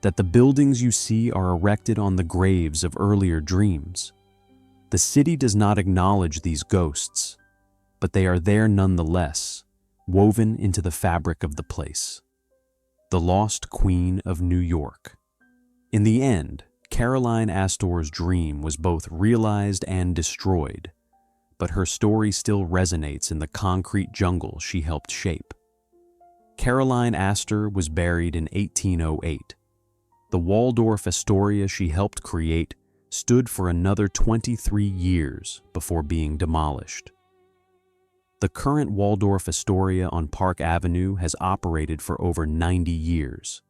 Speaker 1: that the buildings you see are erected on the graves of earlier dreams. The city does not acknowledge these ghosts, but they are there nonetheless, woven into the fabric of the place. The lost Queen of New York. In the end, Caroline Astor's dream was both realized and destroyed, but her story still resonates in the concrete jungle she helped shape. Caroline Astor was buried in 1808. The Waldorf-Astoria she helped create stood for another 23 years before being demolished. The current Waldorf-Astoria on Park Avenue has operated for over 90 years.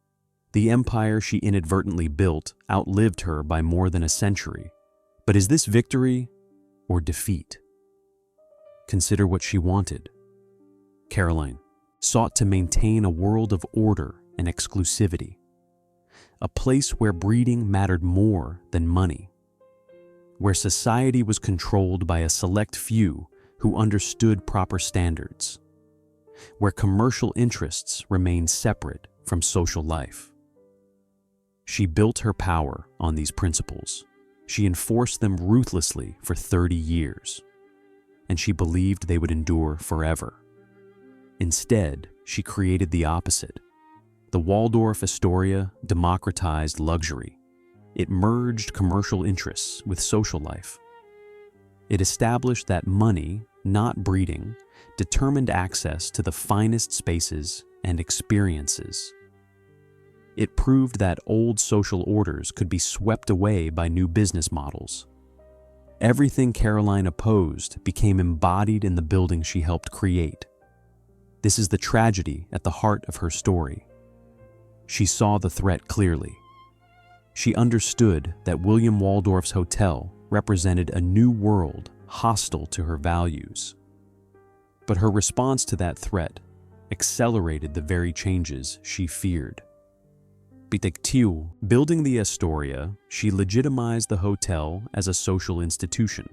Speaker 1: The empire she inadvertently built outlived her by more than a century. But is this victory or defeat? Consider what she wanted. Caroline sought to maintain a world of order and exclusivity, a place where breeding mattered more than money, where society was controlled by a select few who understood proper standards, where commercial interests remained separate from social life. She built her power on these principles. She enforced them ruthlessly for 30 years, and she believed they would endure forever. Instead, she created the opposite. The Waldorf-Astoria democratized luxury. It merged commercial interests with social life. It established that money, not breeding, determined access to the finest spaces and experiences. It proved that old social orders could be swept away by new business models. Everything Caroline opposed became embodied in the building she helped create. This is the tragedy at the heart of her story. She saw the threat clearly. She understood that William Waldorf's hotel represented a new world hostile to her values. But her response to that threat accelerated the very changes she feared. Building the Astoria, she legitimized the hotel as a social institution.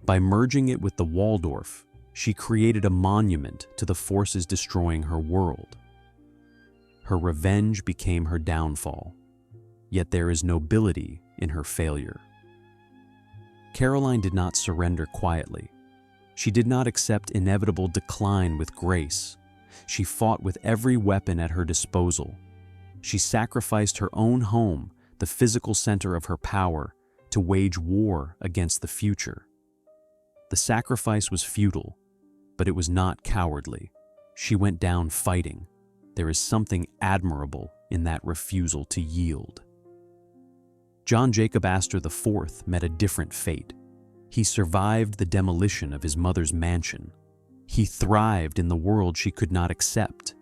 Speaker 1: By merging it with the Waldorf, she created a monument to the forces destroying her world. Her revenge became her downfall, yet there is nobility in her failure. Caroline did not surrender quietly. She did not accept inevitable decline with grace. She fought with every weapon at her disposal. She sacrificed her own home, the physical center of her power, to wage war against the future. The sacrifice was futile, but it was not cowardly. She went down fighting. There is something admirable in that refusal to yield. John Jacob Astor IV met a different fate. He survived the demolition of his mother's mansion. He thrived in the world she could not accept.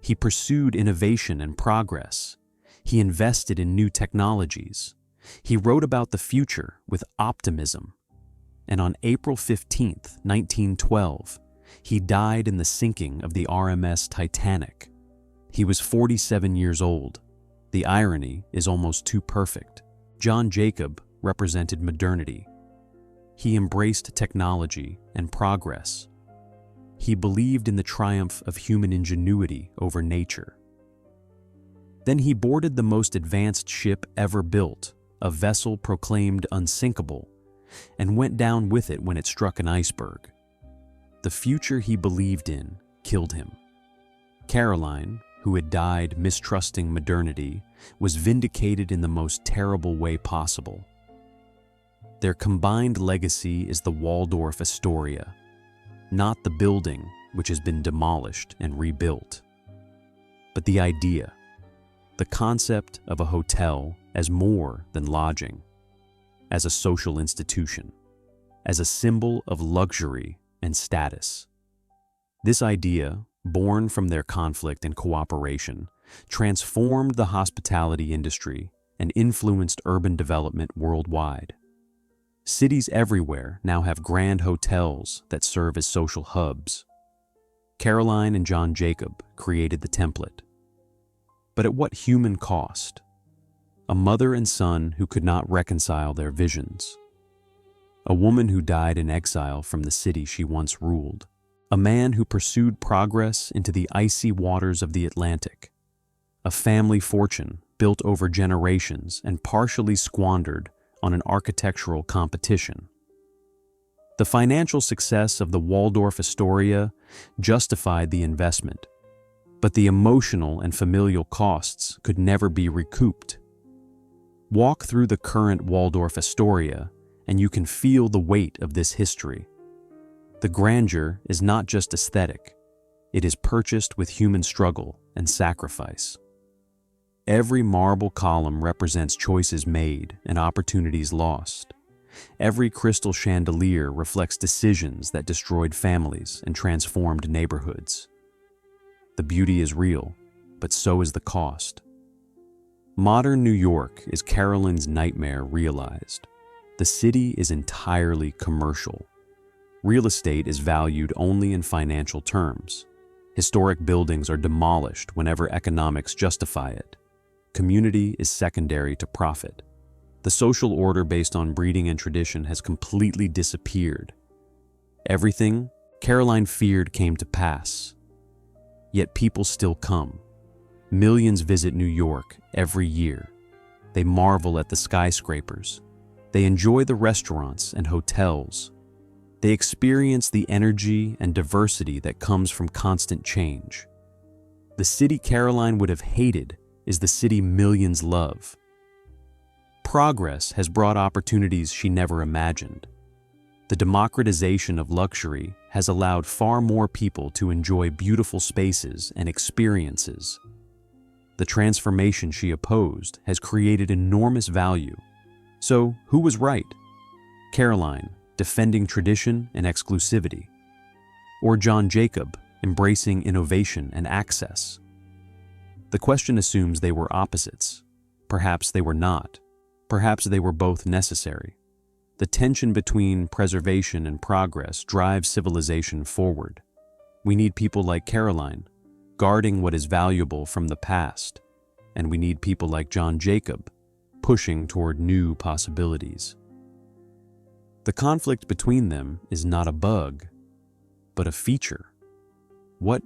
Speaker 1: He pursued innovation and progress. He invested in new technologies. He wrote about the future with optimism. And on April 15, 1912, he died in the sinking of the RMS Titanic. He was 47 years old. The irony is almost too perfect. John Jacob represented modernity. He embraced technology and progress. He believed in the triumph of human ingenuity over nature. Then he boarded the most advanced ship ever built, a vessel proclaimed unsinkable, and went down with it when it struck an iceberg. The future he believed in killed him. Caroline, who had died mistrusting modernity, was vindicated in the most terrible way possible. Their combined legacy is the Waldorf-Astoria, not the building which has been demolished and rebuilt, but the idea, the concept of a hotel as more than lodging, as a social institution, as a symbol of luxury and status. This idea, born from their conflict and cooperation, transformed the hospitality industry and influenced urban development worldwide. Cities everywhere now have grand hotels that serve as social hubs. Caroline and John Jacob created the template. But at what human cost? A mother and son who could not reconcile their visions. A woman who died in exile from the city she once ruled. A man who pursued progress into the icy waters of the Atlantic. A family fortune built over generations and partially squandered on an architectural competition. The financial success of the Waldorf-Astoria justified the investment, but the emotional and familial costs could never be recouped. Walk through the current Waldorf-Astoria and you can feel the weight of this history. The grandeur is not just aesthetic, it is purchased with human struggle and sacrifice. Every marble column represents choices made and opportunities lost. Every crystal chandelier reflects decisions that destroyed families and transformed neighborhoods. The beauty is real, but so is the cost. Modern New York is Caroline's nightmare realized. The city is entirely commercial. Real estate is valued only in financial terms. Historic buildings are demolished whenever economics justify it. Community is secondary to profit. The social order based on breeding and tradition has completely disappeared. Everything Caroline feared came to pass. Yet people still come. Millions visit New York every year. They marvel at the skyscrapers. They enjoy the restaurants and hotels. They experience the energy and diversity that comes from constant change. The city Caroline would have hated is the city millions love. Progress has brought opportunities she never imagined. The democratization of luxury has allowed far more people to enjoy beautiful spaces and experiences. The transformation she opposed has created enormous value. So, who was right? Caroline, defending tradition and exclusivity? Or John Jacob, embracing innovation and access? The question assumes they were opposites. Perhaps they were not. Perhaps they were both necessary. The tension between preservation and progress drives civilization forward. We need people like Caroline, guarding what is valuable from the past, and we need people like John Jacob, pushing toward new possibilities. The conflict between them is not a bug, but a feature. What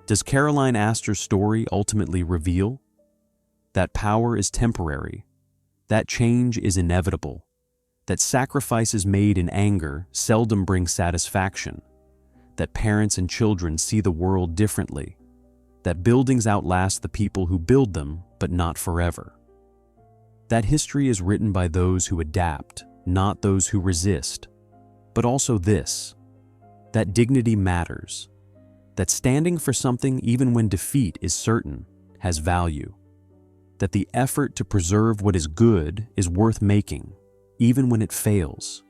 Speaker 1: does Caroline Astor's story ultimately reveal? That power is temporary, that change is inevitable, that sacrifices made in anger seldom bring satisfaction, that parents and children see the world differently, that buildings outlast the people who build them, but not forever. That history is written by those who adapt, not those who resist. But also this, that dignity matters, that standing for something even when defeat is certain has value, that the effort to preserve what is good is worth making, even when it fails,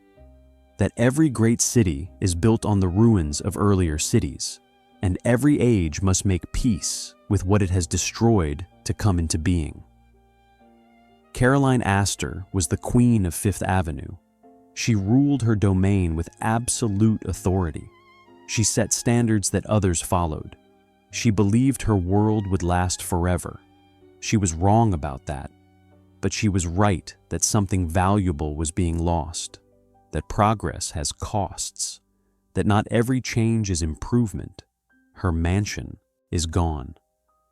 Speaker 1: that every great city is built on the ruins of earlier cities, and every age must make peace with what it has destroyed to come into being. Caroline Astor was the queen of Fifth Avenue. She ruled her domain with absolute authority. She set standards that others followed. She believed her world would last forever. She was wrong about that, but she was right that something valuable was being lost, that progress has costs, that not every change is improvement. Her mansion is gone.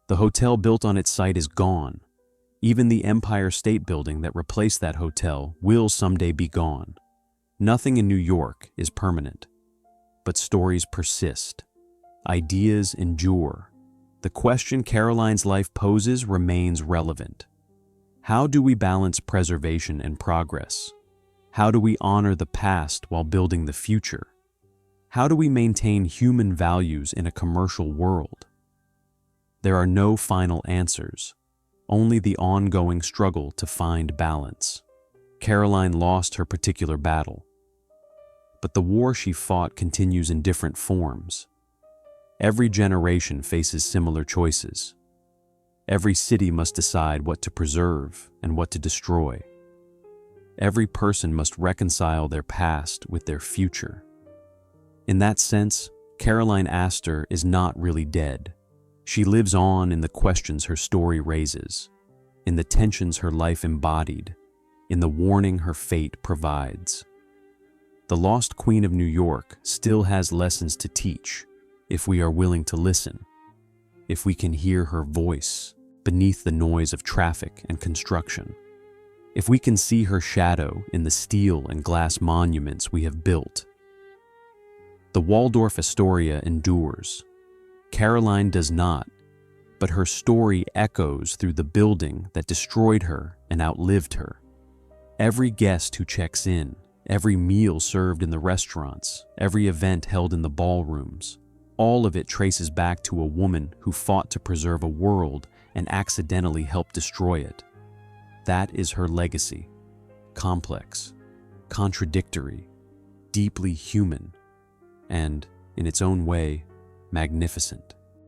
Speaker 1: The hotel built on its site is gone. Even the Empire State Building that replaced that hotel will someday be gone. Nothing in New York is permanent, but stories persist. Ideas endure. The question Caroline's life poses remains relevant. How do we balance preservation and progress? How do we honor the past while building the future? How do we maintain human values in a commercial world? There are no final answers, only the ongoing struggle to find balance. Caroline lost her particular battle, but the war she fought continues in different forms. Every generation faces similar choices. Every city must decide what to preserve and what to destroy. Every person must reconcile their past with their future. In that sense, Caroline Astor is not really dead. She lives on in the questions her story raises, in the tensions her life embodied, in the warning her fate provides. The lost Queen of New York still has lessons to teach if we are willing to listen, if we can hear her voice beneath the noise of traffic and construction, if we can see her shadow in the steel and glass monuments we have built. The Waldorf-Astoria endures. Caroline does not, but her story echoes through the building that destroyed her and outlived her. Every guest who checks in, every meal served in the restaurants, every event held in the ballrooms, all of it traces back to a woman who fought to preserve a world and accidentally helped destroy it. That is her legacy. Complex, contradictory, deeply human, and, in its own way, magnificent.